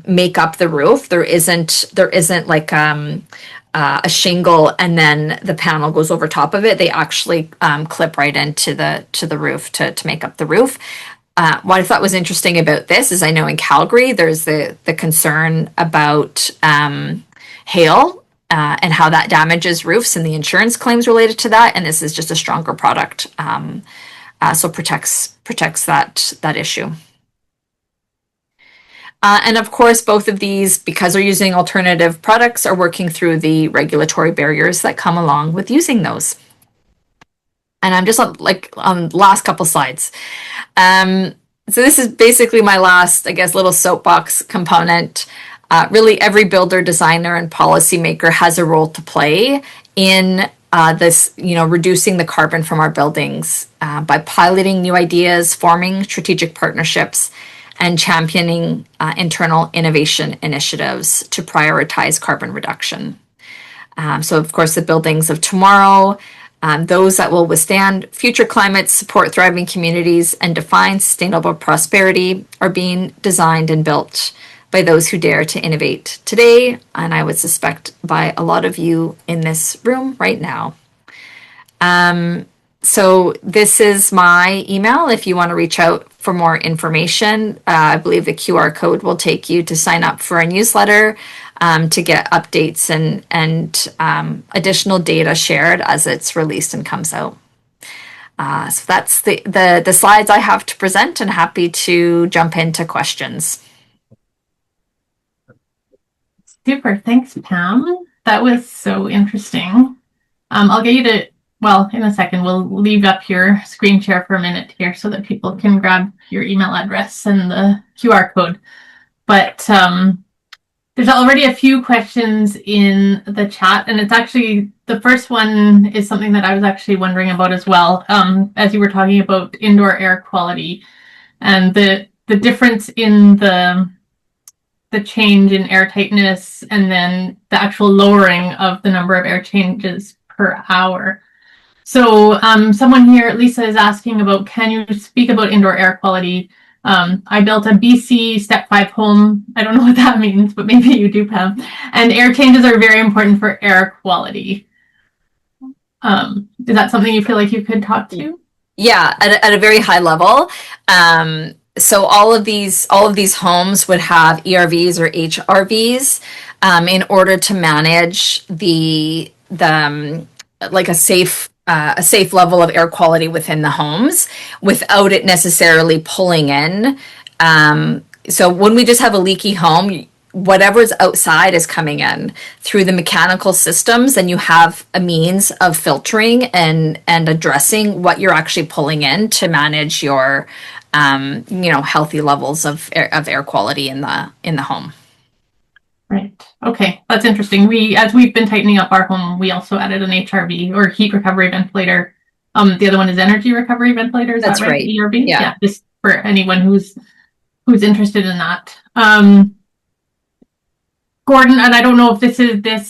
make up the roof. There isn't like a shingle and then the panel goes over top of it. They actually clip right into the roof to make up the roof. What I thought was interesting about this is I know in Calgary there's the concern about hail and how that damages roofs and the insurance claims related to that. And this is just a stronger product, so protects that issue. And of course, both of these, because they're using alternative products, are working through the regulatory barriers that come along with using those. And I'm just on last couple slides. So this is basically my last, I guess, little soapbox component. Really, every builder, designer, and policymaker has a role to play in this, reducing the carbon from our buildings by piloting new ideas, forming strategic partnerships, and championing internal innovation initiatives to prioritize carbon reduction. So, of course, the buildings of tomorrow, those that will withstand future climates, support thriving communities, and define sustainable prosperity are being designed and built by those who dare to innovate today, and I would suspect by a lot of you in this room right now. So this is my email if you want to reach out for more information. I believe the QR code will take you to sign up for a newsletter to get updates and additional data shared as it's released and comes out. So that's the slides I have to present, and happy to jump into questions. Super. Thanks, Pam. That was so interesting. I'll get you to, well, in a second, we'll leave up your screen share for a minute here so that people can grab your email address and the QR code. But there's already a few questions in the chat, and it's actually, the first one is something that I was actually wondering about as well, as you were talking about indoor air quality and the difference in the change in air tightness and then the actual lowering of the number of air changes per hour. So someone here, Lisa, is asking about, can you speak about indoor air quality? I built a BC Step 5 home. I don't know what that means, but maybe you do, Pam. And air changes are very important for air quality. Is that something you feel like you could talk to? Yeah, at a very high level. So all of these homes would have ERVs or HRVs in order to manage the like a safe level of air quality within the homes without it necessarily pulling in. So when we just have a leaky home, whatever's outside is coming in through the mechanical systems, and you have a means of filtering and addressing what you're actually pulling in to manage your healthy levels of air quality in the home. Right. Okay, that's interesting. As we've been tightening up our home, we also added an HRV or heat recovery ventilator. The other one is energy recovery ventilator. Is That's that right? ERV. Yeah. Just for anyone who's interested in that. Gordon, and I don't know if this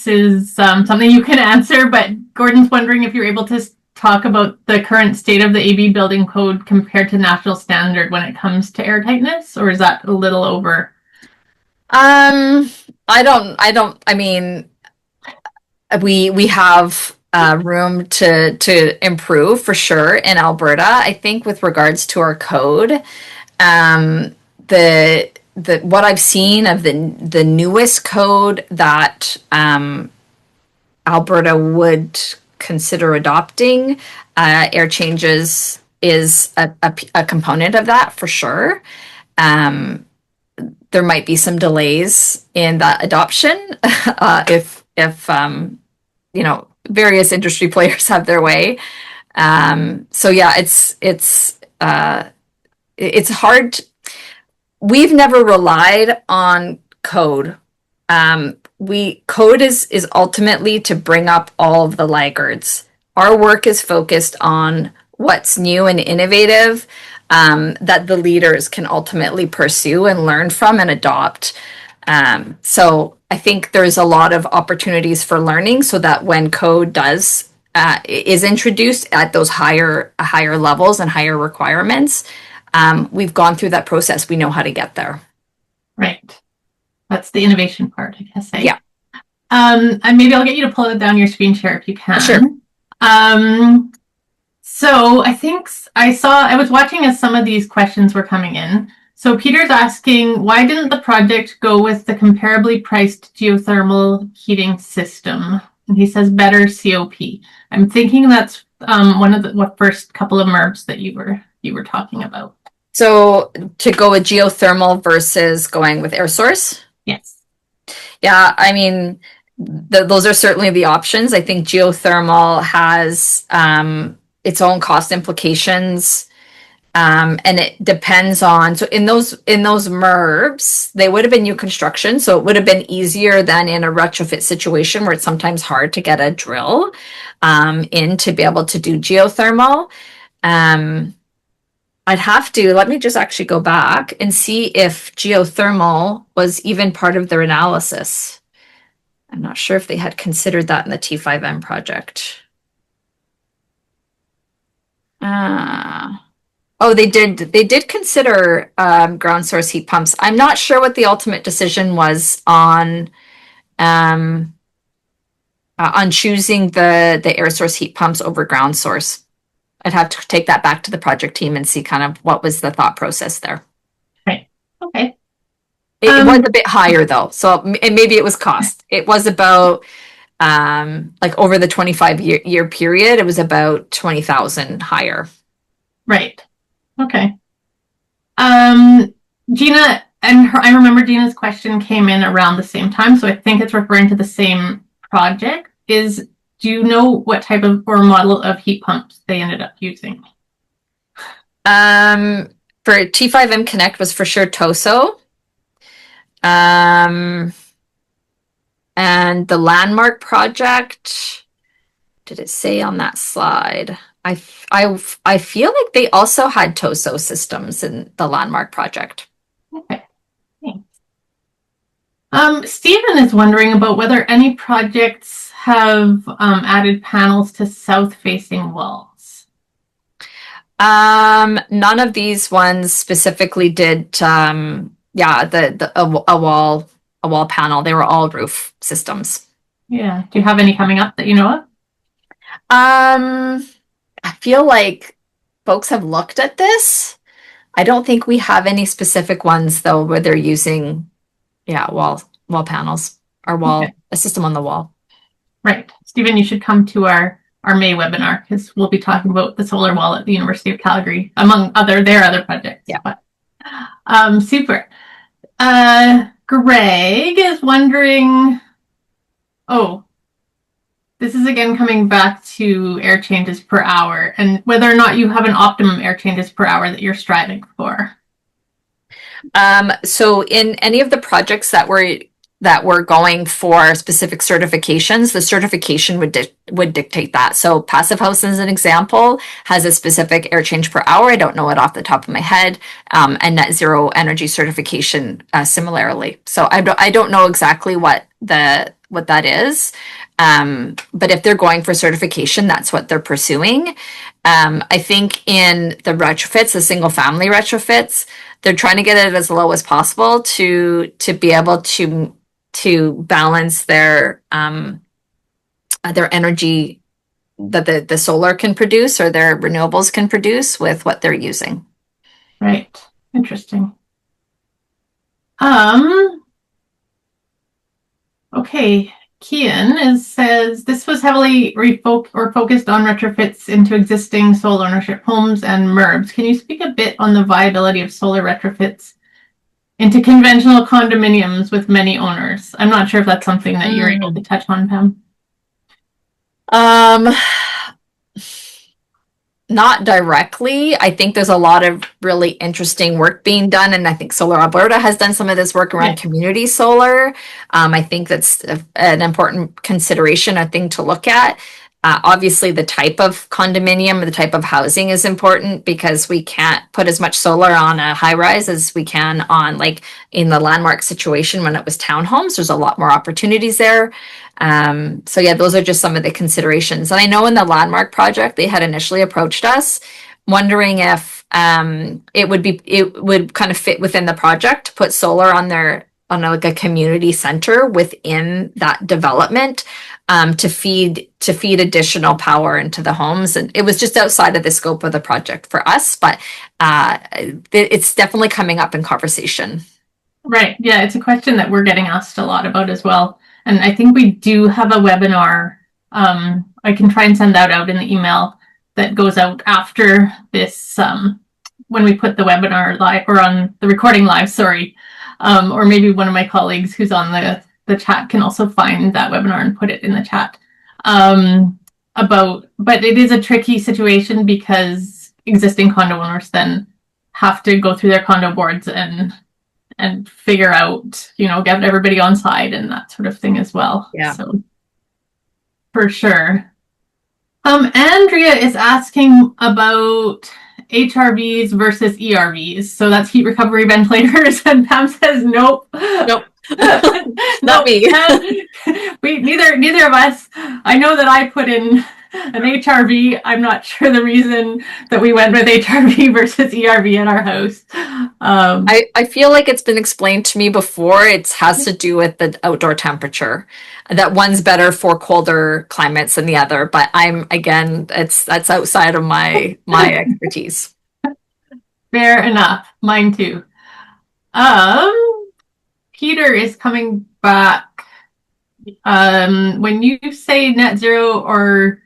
is something you can answer, but Gordon's wondering if you're able to talk about the current state of the AB building code compared to national standard when it comes to air tightness, or is that a little over? I mean, we have room to improve for sure in Alberta. I think with regards to our code, what I've seen of the newest code that Alberta would consider adopting, air changes is a component of that for sure. There might be some delays in that adoption if various industry players have their way. So yeah, it's hard. we've never relied on code. Code is ultimately to bring up all of the laggards. Our work is focused on what's new and innovative, that the leaders can ultimately pursue and learn from and adopt. So I think there's a lot of opportunities for learning, so that when code is introduced at those higher levels and higher requirements, we've gone through that process. We know how to get there. Right. That's the innovation part, I guess. Yeah. And maybe I'll get you to pull it down your screen share if you can. Sure. So I think I was watching as some of these questions were coming in. So Peter's asking, why didn't the project go with the comparably priced geothermal heating system? And he says better COP. I'm thinking that's one of the first couple of MURBs that you were talking about. So to go with geothermal versus going with air source? Yes. Yeah, I mean, those are certainly the options. I think geothermal has its own cost implications. And it depends on, so in those MURBs, they would have been new construction. So it would have been easier than in a retrofit situation where it's sometimes hard to get a drill in to be able to do geothermal. Let me just actually go back and see if geothermal was even part of their analysis. I'm not sure if they had considered that in the T5M project. Oh, they did. They did consider ground source heat pumps. I'm not sure what the ultimate decision was on choosing the air source heat pumps over ground source. I'd have to take that back to the project team and see kind of what was the thought process there. Right. Okay. It was a bit higher though, so maybe it was cost. It was about like over the 25-year period, it was about 20,000 higher. Right. Okay. Gina, and I remember Gina's question came in around the same time, so I think it's referring to the same project. Do you know what type of or model of heat pumps they ended up using? For T5M Connect was for sure TOSO. And the Landmark project, did it say on that slide? I feel like they also had TOSO systems in the Landmark project. Okay. Thanks. Stephen is wondering about whether any projects have added panels to south-facing walls. None of these ones specifically did. A wall panel. They were all roof systems. Yeah. Do you have any coming up that you know of? I feel like folks have looked at this. I don't think we have any specific ones though where they're using, wall panels or a system on the wall. Right. Stephen, you should come to our May webinar because we'll be talking about the solar wall at the University of Calgary, among their other projects. Yeah. But, super. Greg is wondering, this is again coming back to air changes per hour and whether or not you have an optimum air changes per hour that you're striving for. So in any of the projects that we're going for specific certifications, the certification would dictate that. So Passive House, as an example, has a specific air change per hour. I don't know it off the top of my head. And net zero energy certification similarly. So I don't know exactly what that is. But if they're going for certification, that's what they're pursuing. I think in the retrofits, the single family retrofits, they're trying to get it as low as possible to be able to balance their energy that the solar can produce or their renewables can produce with what they're using. Right. Interesting. Okay. Kian says this was heavily focused on retrofits into existing sole ownership homes and MURBs. Can you speak a bit on the viability of solar retrofits into conventional condominiums with many owners? I'm not sure if that's something that you're able to touch on, Pam. Not directly. I think there's a lot of really interesting work being done, and I think Solar Alberta has done some of this work around Yeah. community solar. I think that's an important consideration, a thing to look at. Obviously, the type of condominium or the type of housing is important because we can't put as much solar on a high rise as we can on, like, in the landmark situation when it was townhomes. There's a lot more opportunities there. So yeah, those are just some of the considerations. And I know in the landmark project, they had initially approached us wondering if it would kind of fit within the project to put solar on like a community center within that development, to feed additional power into the homes. And it was just outside of the scope of the project for us, but it's definitely coming up in conversation. Right. Yeah, it's a question that we're getting asked a lot about as well. And I think we do have a webinar. I can try and send that out in the email that goes out after this, when we put the webinar live, or on the recording live, sorry. Or maybe one of my colleagues who's on the chat can also find that webinar and put it in the chat. But it is a tricky situation because existing condo owners then have to go through their condo boards and figure out, get everybody on side and that sort of thing as well. Yeah. So for sure. Andrea is asking about HRVs versus ERVs. So that's heat recovery ventilators. And Pam says, nope. Nope. Not Not me. Neither of us. I know that I put in an HRV. I'm not sure the reason that we went with HRV versus ERV in our house. I feel like it's been explained to me before. It has to do with the outdoor temperature. That one's better for colder climates than the other. But that's outside of my expertise. Fair enough. Mine too. Peter is coming back. When you say net zero or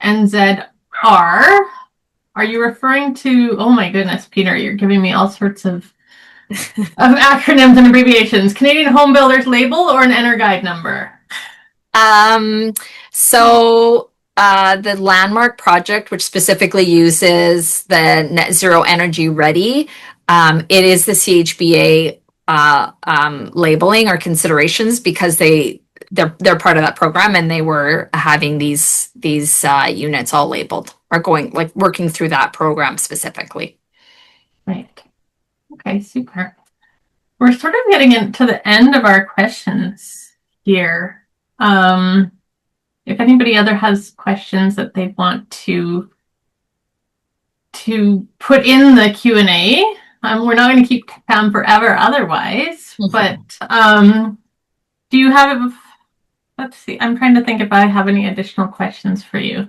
NZR, are you referring to, oh my goodness, Peter, you're giving me all sorts of acronyms and abbreviations. Canadian Home Builders Label or an EnerGuide number? So the Landmark project, which specifically uses the Net Zero Energy Ready, it is the CHBA labeling or considerations because they're part of that program, and they were having these units all labeled or working through that program specifically. Right. Okay, super. We're sort of getting into the end of our questions here. If anybody other has questions that they want to put in the Q&A, we're not going to keep Pam forever otherwise, but do you have, let's see, I'm trying to think if I have any additional questions for you.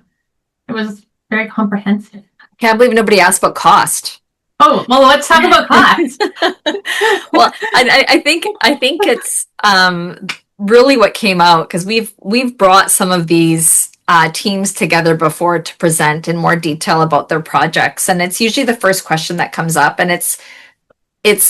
It was very comprehensive. Can't believe nobody asked about cost. Oh, well, let's talk about cost. Well, I think it's really what came out, because we've brought some of these teams together before to present in more detail about their projects, and it's usually the first question that comes up, and it's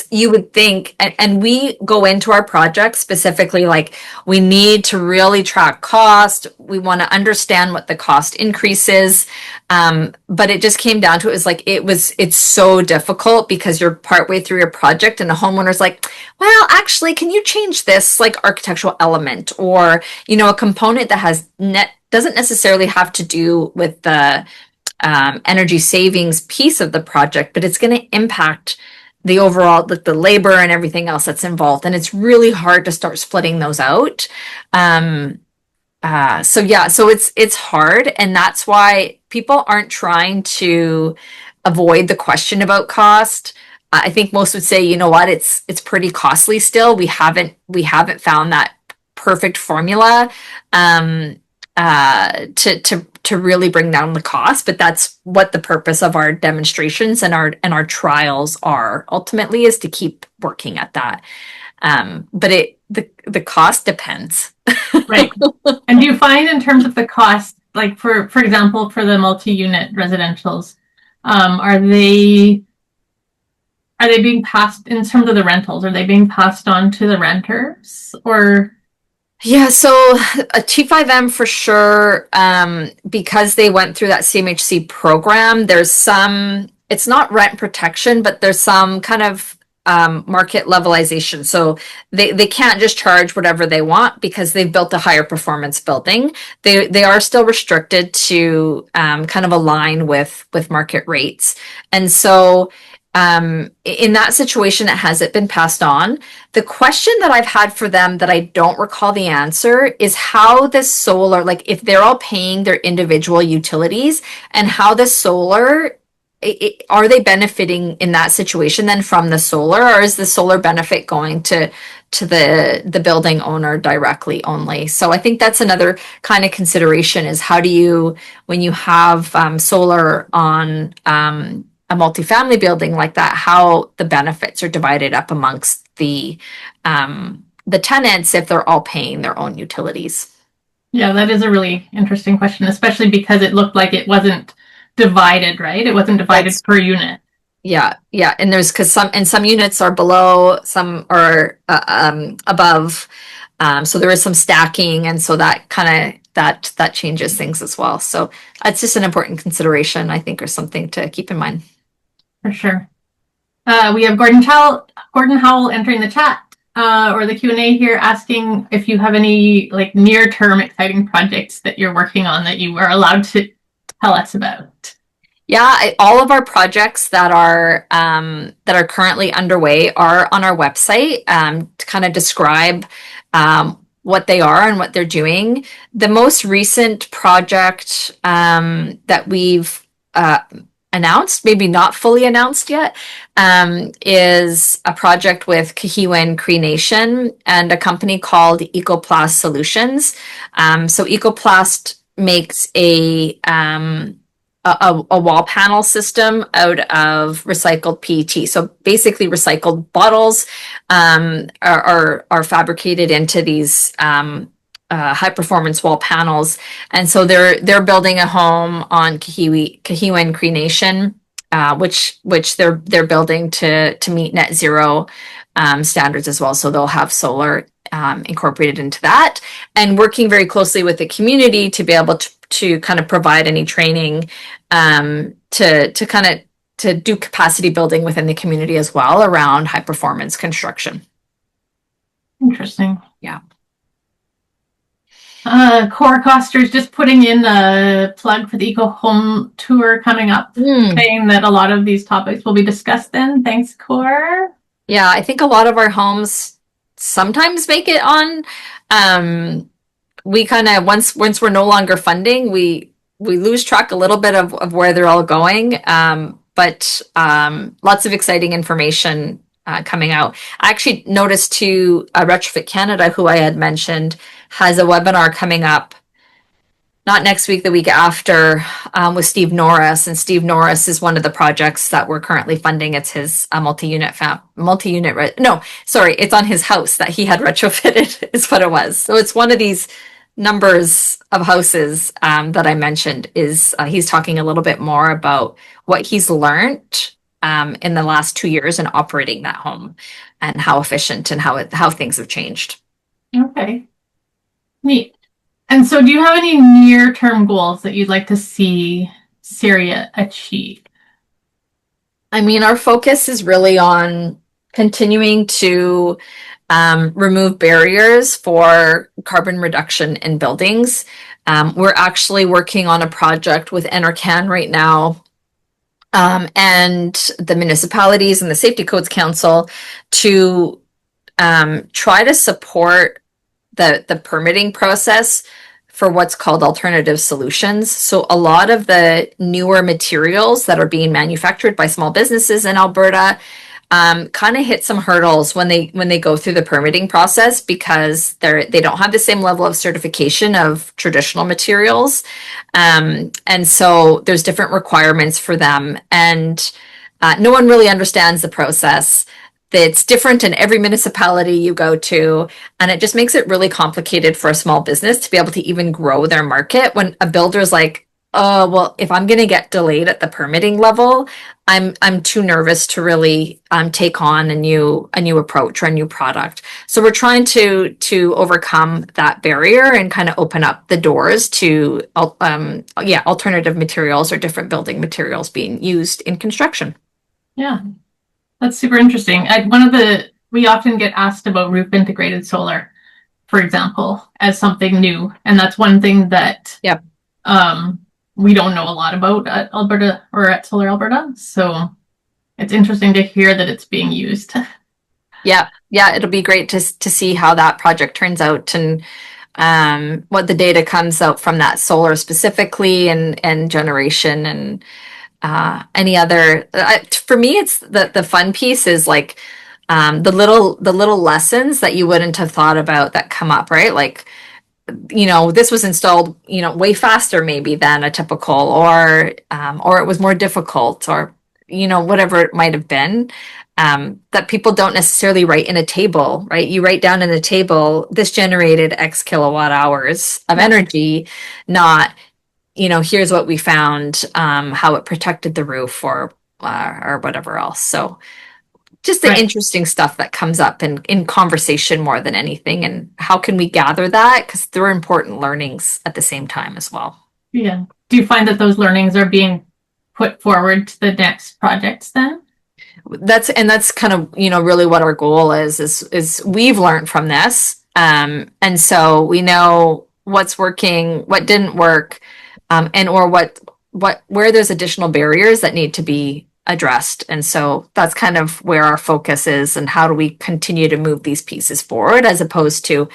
you would think, and we go into our project specifically like we need to really track cost. We want to understand what the cost increase is. But it just came down to it's so difficult because you're partway through your project and the homeowner's like, well, actually, can you change this like architectural element or, a component that doesn't necessarily have to do with the energy savings piece of the project, but it's going to impact the overall, the labor and everything else that's involved. And it's really hard to start splitting those out. So it's hard. And that's why people aren't trying to avoid the question about cost. I think most would say, you know what, it's pretty costly still. We haven't found that perfect formula to really bring down the cost, but that's what the purpose of our demonstrations and our trials are ultimately, is to keep working at that. But the cost depends. Right. And do you find in terms of the cost, like for example, for the multi-unit residentials, are they being passed in terms of the rentals? Are they being passed on to the renters, or Yeah, so a T5M for sure, because they went through that CMHC program, there's some, it's not rent protection, but there's some kind of market levelization. So they can't just charge whatever they want because they've built a higher performance building. They are still restricted to kind of align with market rates. And so in that situation, it hasn't been passed on. The question that I've had for them that I don't recall the answer is how the solar, like if they're all paying their individual utilities and how the solar, are they benefiting in that situation then from the solar, or is the solar benefit going to the building owner directly only? So I think that's another kind of consideration is how do you, when you have solar on a multifamily building like that, how the benefits are divided up amongst the tenants if they're all paying their own utilities. Yeah, that is a really interesting question, especially because it looked like it wasn't divided, right? It wasn't divided That's per unit. yeah, and there's because some units are below, some are above, so there is some stacking, and so that kind of that changes things as well. So it's just an important consideration, I think, or something to keep in mind. For sure. We have Gordon Howell entering the chat or the Q&A here asking if you have any like near-term exciting projects that you're working on that you are allowed to tell us about. Yeah, all of our projects that are currently underway are on our website to kind of describe what they are and what they're doing. The most recent project that we've announced, maybe not fully announced yet, is a project with Kahiwa Cree Nation and a company called Ecoplast Solutions. So Ecoplast makes a wall panel system out of recycled PET. So basically, recycled bottles are fabricated into these high performance wall panels, and so they're building a home on Kahiwa Cree Nation, which they're building to meet net zero standards as well. So they'll have solar incorporated into that, and working very closely with the community to be able to kind of provide any training to kind of to do capacity building within the community as well around high performance construction. Interesting. Yeah. Core Coster's just putting in a plug for the Eco Home Tour coming up, saying that a lot of these topics will be discussed then. Thanks, Core. Yeah, I think a lot of our homes sometimes make it on. We kind of once we're no longer funding, we lose track a little bit of where they're all going. But lots of exciting information coming out. I actually noticed too, Retrofit Canada, who I had mentioned, has a webinar coming up, not next week, the week after, with Steve Norris. And Steve Norris is one of the projects that we're currently funding. It's his it's on his house that he had retrofitted is what it was. So it's one of these numbers of houses that I mentioned is he's talking a little bit more about what he's learned in the last 2 years in operating that home and how efficient and how things have changed. Okay. Neat. And so do you have any near-term goals that you'd like to see SSRIA achieve? I mean, our focus is really on continuing to remove barriers for carbon reduction in buildings. We're actually working on a project with NRCan right now, and the municipalities and the Safety Codes Council to try to support the permitting process for what's called alternative solutions. So a lot of the newer materials that are being manufactured by small businesses in Alberta kind of hit some hurdles when they go through the permitting process because they don't have the same level of certification of traditional materials, and so there's different requirements for them, and no one really understands the process. It's different in every municipality you go to, and it just makes it really complicated for a small business to be able to even grow their market when a builder's like, Well, if I'm going to get delayed at the permitting level, I'm too nervous to really take on a new approach or a new product. So we're trying to overcome that barrier and kind of open up the doors to alternative materials or different building materials being used in construction. Yeah, that's super interesting. We often get asked about roof integrated solar, for example, as something new. And that's one thing that Yep. We don't know a lot about at Alberta or at Solar Alberta. So it's interesting to hear that it's being used. Yeah, yeah, it'll be great to see how that project turns out and what the data comes out from that solar specifically and generation and any other. For me, it's the fun piece is like the little lessons that you wouldn't have thought about that come up, right? Like, this was installed, way faster maybe than a typical, or it was more difficult, or whatever it might have been, that people don't necessarily write in a table, right? You write down in the table, this generated X kilowatt hours of energy, not, here's what we found, how it protected the roof or whatever else. So just the Right. interesting stuff that comes up in conversation more than anything. And how can we gather that? Because there are important learnings at the same time as well. Yeah. Do you find that those learnings are being put forward to the next projects then? That's kind of, really what our goal is we've learned from this. And so we know what's working, what didn't work, and or where there's additional barriers that need to be addressed. And so that's kind of where our focus is, and how do we continue to move these pieces forward, as opposed to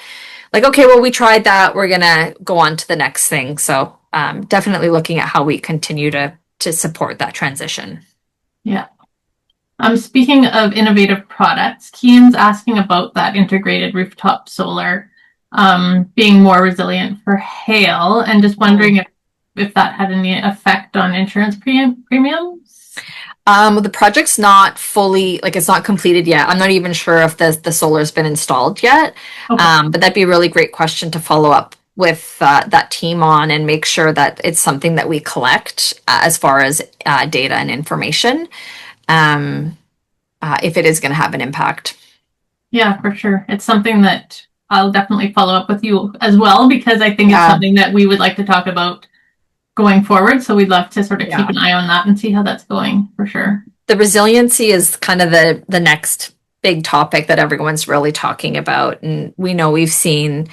like, okay, well, we tried that, we're gonna go on to the next thing. So definitely looking at how we continue to support that transition. Yeah. Speaking of innovative products, Kian's asking about that integrated rooftop solar being more resilient for hail, and just wondering if that had any effect on insurance premiums. The project's not fully, like, it's not completed yet. I'm not even sure if the solar's been installed yet. Okay. But that'd be a really great question to follow up with that team on, and make sure that it's something that we collect as far as data and information, if it is going to have an impact. Yeah, for sure. It's something that I'll definitely follow up with you as well, because I think it's something that we would like to talk about going forward. So we'd love to sort of keep an eye on that and see how that's going, for sure. The resiliency is kind of the next big topic that everyone's really talking about. And we know we've seen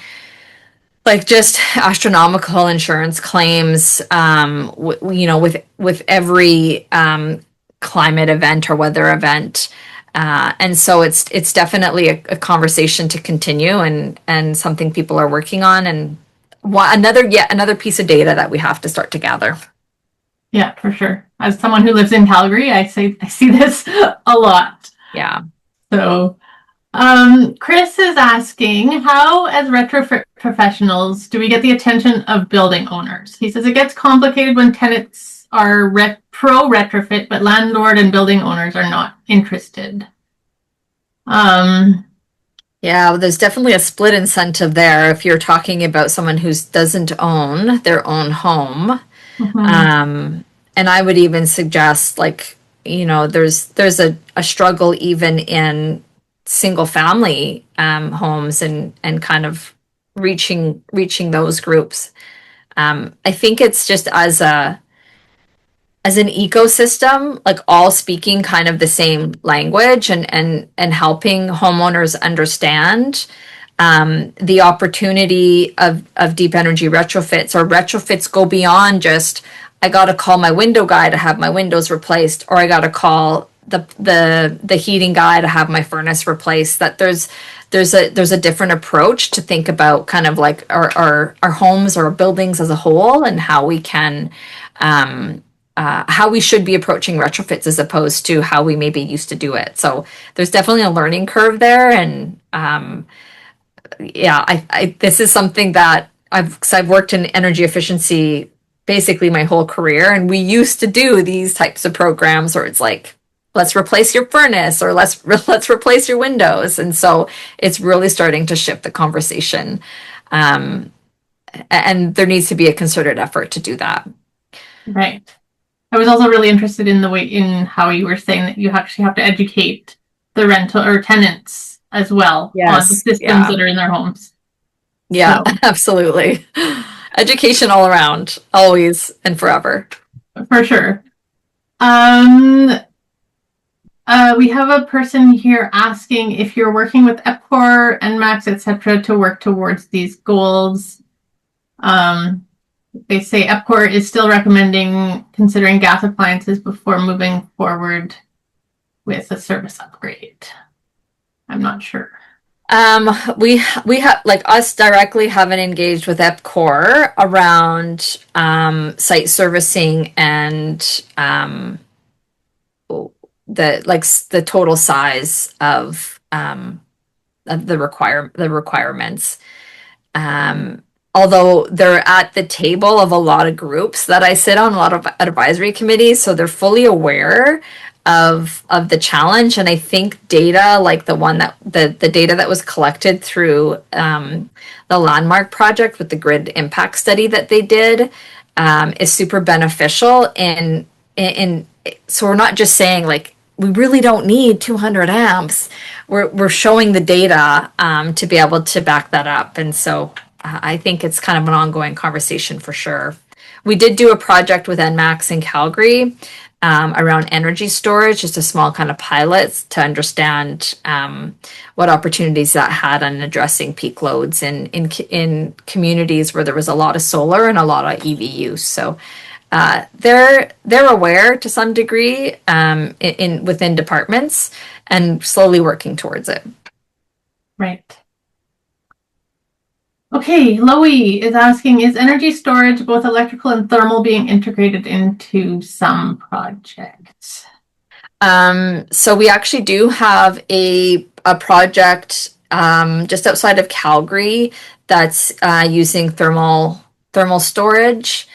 like just astronomical insurance claims, with every climate event or weather event. And so it's definitely a conversation to continue, and something people are working on, and another piece of data that we have to start to gather. Yeah, for sure. As someone who lives in Calgary, I see this a lot. Yeah. So, Chris is asking, how, as retrofit professionals, do we get the attention of building owners? He says it gets complicated when tenants are pro retrofit, but landlord and building owners are not interested. Yeah, there's definitely a split incentive there if you're talking about someone who doesn't own their own home. Mhm. And I would even suggest, like, there's a struggle even in single family homes, and kind of reaching those groups. I think it's just as an ecosystem, like all speaking kind of the same language, and helping homeowners understand the opportunity of deep energy retrofits, or retrofits go beyond just, I got to call my window guy to have my windows replaced, or I got to call the heating guy to have my furnace replaced. That there's a different approach to think about kind of like our homes or buildings as a whole, and how we can how we should be approaching retrofits as opposed to how we maybe used to do it. So there's definitely a learning curve there, and this is something that I've worked in energy efficiency basically my whole career, and we used to do these types of programs where it's like, let's replace your furnace, or let's replace your windows. And so it's really starting to shift the conversation, and there needs to be a concerted effort to do that. Right. I was also really interested in the way in how you were saying that you actually have to educate the rental or tenants as well on the Yes. systems Yeah. that are in their homes. Yeah, So absolutely. Education all around, always and forever. for sure. Um, we have a person here asking if you're working with EPCOR, NMAX, etc., to work towards these goals. They say EPCOR is still recommending considering gas appliances before moving forward with a service upgrade. I'm not sure. We have like us directly haven't engaged with EPCOR around site servicing and the total size of the requirements. Although they're at the table of a lot of groups that I sit on, a lot of advisory committees, so they're fully aware of the challenge. And I think data like the data that was collected through the landmark project with the grid impact study that they did is super beneficial in so we're not just saying like we really don't need 200 amps. We're showing the data to be able to back that up. And so I think it's kind of an ongoing conversation for sure. We did do a project with NMAX in Calgary around energy storage, just a small kind of pilot to understand what opportunities that had on addressing peak loads in communities where there was a lot of solar and a lot of EV use. So they're aware to some degree in within departments and slowly working towards it. Right. Okay, Loie is asking, is energy storage, both electrical and thermal, being integrated into some projects? So we actually do have a project just outside of Calgary that's using thermal storage.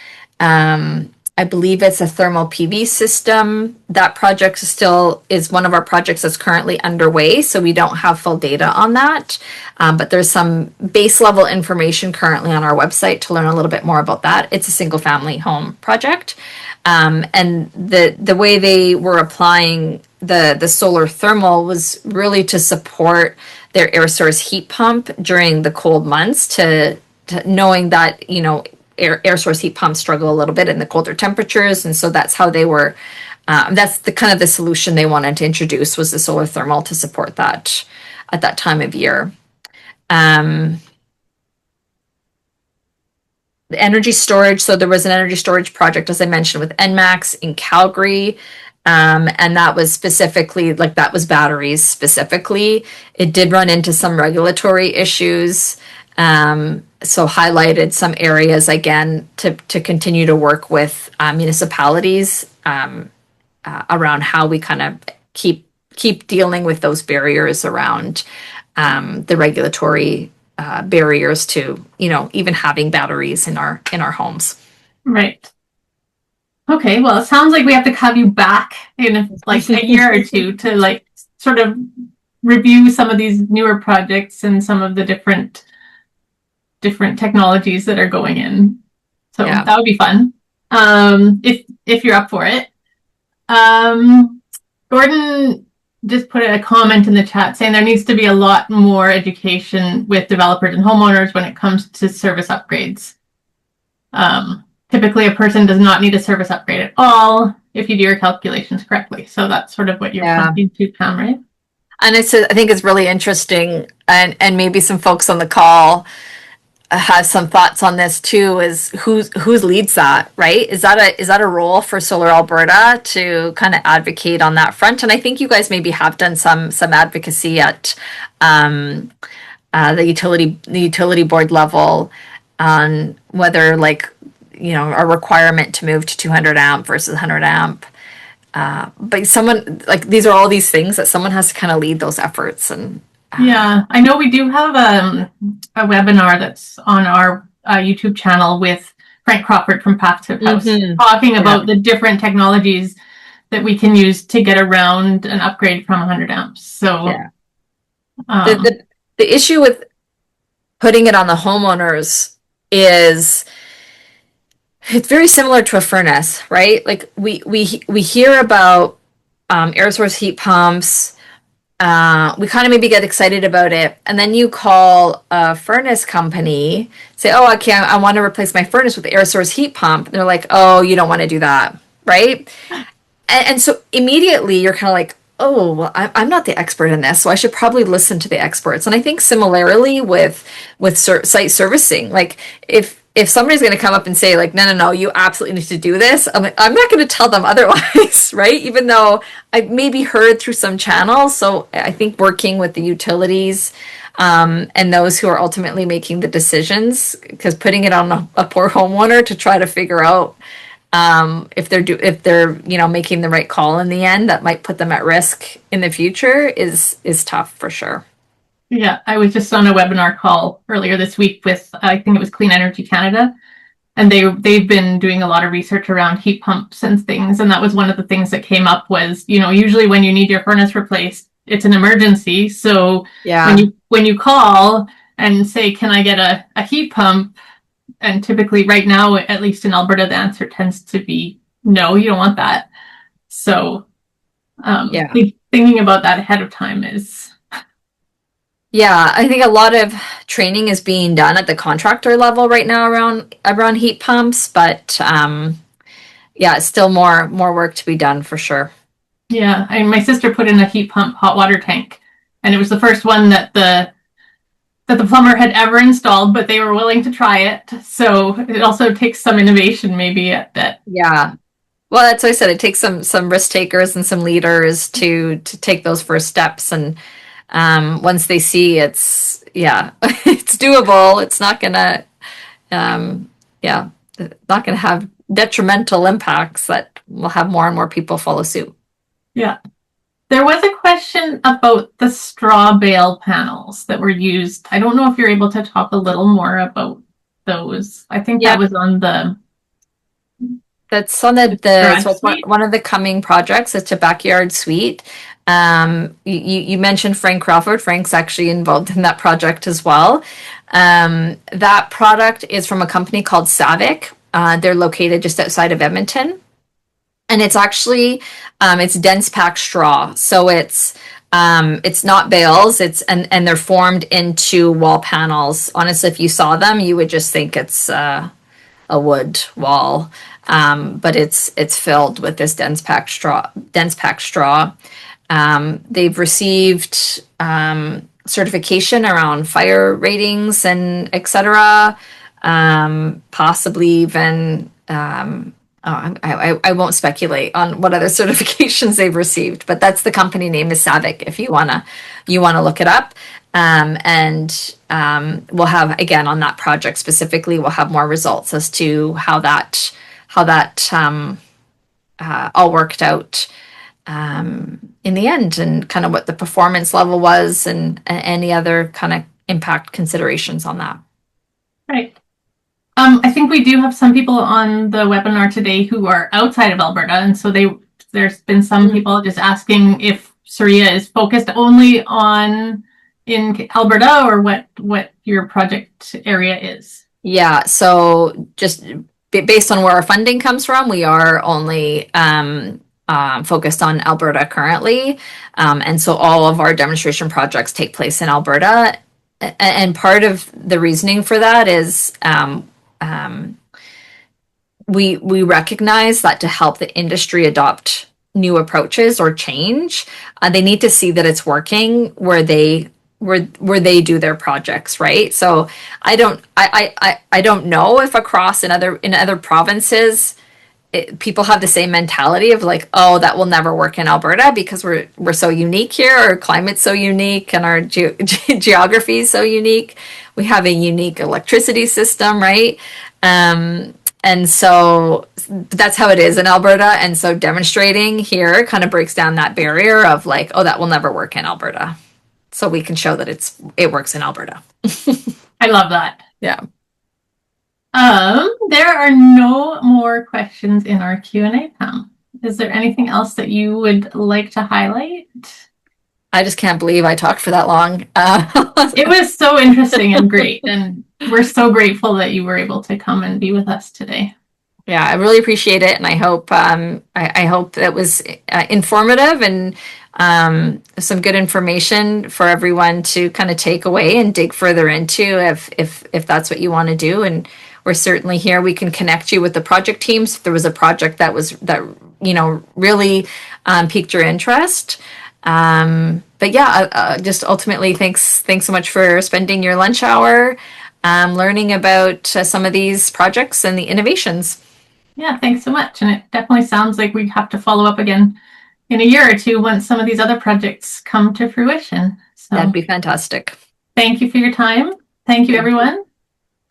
I believe it's a thermal PV system. That project is one of our projects that's currently underway, so we don't have full data on that. But there's some base level information currently on our website to learn a little bit more about that. It's a single family home project. And the way they were applying the solar thermal was really to support their air source heat pump during the cold months to knowing that, you know, air source heat pumps struggle a little bit in the colder temperatures. And so that's how they were, that's the kind of the solution they wanted to introduce was the solar thermal to support that at that time of year. The energy storage. So there was an energy storage project, as I mentioned, with NMAX in Calgary. And that was specifically, like that was batteries specifically. It did run into some regulatory issues. So highlighted some areas again to continue to work with municipalities around how we kind of keep dealing with those barriers around the regulatory barriers to, you know, even having batteries in our homes. Right. Okay, well, it sounds like we have to have you back in like a year or two to like sort of review some of these newer projects and some of the different technologies that are going in. So Yeah. that would be fun. If you're up for it. Gordon just put a comment in the chat saying there needs to be a lot more education with developers and homeowners when it comes to service upgrades. Typically a person does not need a service upgrade at all if you do your calculations correctly. So that's sort of what you're pointing to, Pam, right? And I think it's really interesting, and maybe some folks on the call have some thoughts on this too. Is who's leads that, right? Is that a role for Solar Alberta to kind of advocate on that front? And I think you guys maybe have done some advocacy at the utility board level on whether, like, you know, a requirement to move to 200 amp versus 100 amp. But someone, like, these are all these things that someone has to kind of lead those efforts. And yeah, I know we do have a webinar that's on our YouTube channel with Frank Crawford from Path to House talking about the different technologies that we can use to get around an upgrade from 100 amps. So the issue with putting it on the homeowners is It's very similar to a furnace, right? Like we hear about air source heat pumps. We kind of maybe get excited about it, and then you call a furnace company, say, "Oh, okay, I want to replace my furnace with air source heat pump." And they're like, "Oh, you don't want to do that, right?" And so immediately you're kind of like, "Oh, well, I'm not the expert in this, so I should probably listen to the experts." And I think similarly with site servicing, like if somebody's going to come up and say like, no, no, no, you absolutely need to do this, I'm like, I'm not going to tell them otherwise, right? Even though I've maybe heard through some channels. So I think working with the utilities and those who are ultimately making the decisions, because putting it on a poor homeowner to try to figure out if they're making the right call in the end, that might put them at risk in the future is tough for sure. Yeah, I was just on a webinar call earlier this week with, I think it was Clean Energy Canada, and they've been doing a lot of research around heat pumps and things, and that was one of the things that came up was, usually when you need your furnace replaced, it's an emergency. So Yeah. when you call and say, can I get a heat pump? And typically right now, at least in Alberta, the answer tends to be no, you don't want that. So Yeah. thinking about that ahead of time is. Yeah, I think a lot of training is being done at the contractor level right now around heat pumps, but yeah, it's still more work to be done for sure. Yeah, my sister put in a heat pump hot water tank, and it was the first one that the plumber had ever installed, but they were willing to try it. So it also takes some innovation, maybe at that. Yeah. Well, that's what I said. It takes some risk takers and some leaders to take those first steps, and once they see it's doable. It's not gonna yeah, not gonna have detrimental impacts that will have more and more people follow suit. Yeah. There was a question about the straw bale panels that were used. I don't know if you're able to talk a little more about those. I think Yeah, that was on the that's on garage so it's suite. one of the coming projects. It's a backyard suite. You mentioned Frank Crawford. Frank's actually involved in that project as well. That product is from a company called Savic. They're located just outside of Edmonton, and it's actually it's dense packed straw. So it's not bales. And they're formed into wall panels. Honestly, if you saw them, you would just think it's a wood wall, but it's filled with this dense packed straw. They've received certification around fire ratings and etc. Possibly even I won't speculate on what other certifications they've received, but that's the company name is Savic if you wanna look it up. And we'll have again on that project specifically, we'll have more results as to how that all worked out in the end, and kind of what the performance level was, and any other kind of impact considerations on that. Right. I think we do have some people on the webinar today who are outside of Alberta, and so there's been some people just asking if SSRIA is focused only on in Alberta or what your project area is. Yeah, so just based on where our funding comes from, we are only focused on Alberta currently. And so all of our demonstration projects take place in Alberta. And part of the reasoning for that is we recognize that to help the industry adopt new approaches or change, they need to see that it's working where they do their projects, right? So I don't know if across in other provinces people have the same mentality of like, oh, that will never work in Alberta because we're so unique here, our climate's so unique, and our geography is so unique. We have a unique electricity system, right? And so that's how it is in Alberta. And so demonstrating here kind of breaks down that barrier of like, oh, that will never work in Alberta. So we can show that it works in Alberta. I love that. Yeah. There are no more questions in our Q&A, Pam. Is there anything else that you would like to highlight? I just can't believe I talked for that long. It was so interesting and great, and we're so grateful that you were able to come and be with us today. Yeah, I really appreciate it, and I hope I hope that was informative and some good information for everyone to kind of take away and dig further into if that's what you want to do. And we're certainly here. We can connect you with the project teams if there was a project that really piqued your interest. But yeah, just ultimately, thanks so much for spending your lunch hour learning about some of these projects and the innovations. Yeah, thanks so much. And it definitely sounds like we have to follow up again in a year or two once some of these other projects come to fruition. So That'd be fantastic. thank you for your time. Thank you, everyone.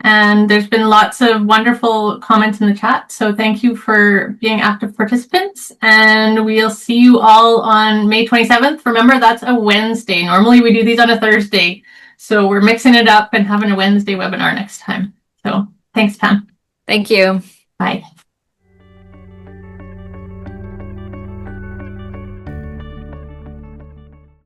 And there's been lots of wonderful comments in the chat. So thank you for being active participants. And we'll see you all on May 27th. Remember, that's a Wednesday. Normally we do these on a Thursday. So we're mixing it up and having a Wednesday webinar next time. So thanks, Pam. Thank you. Bye.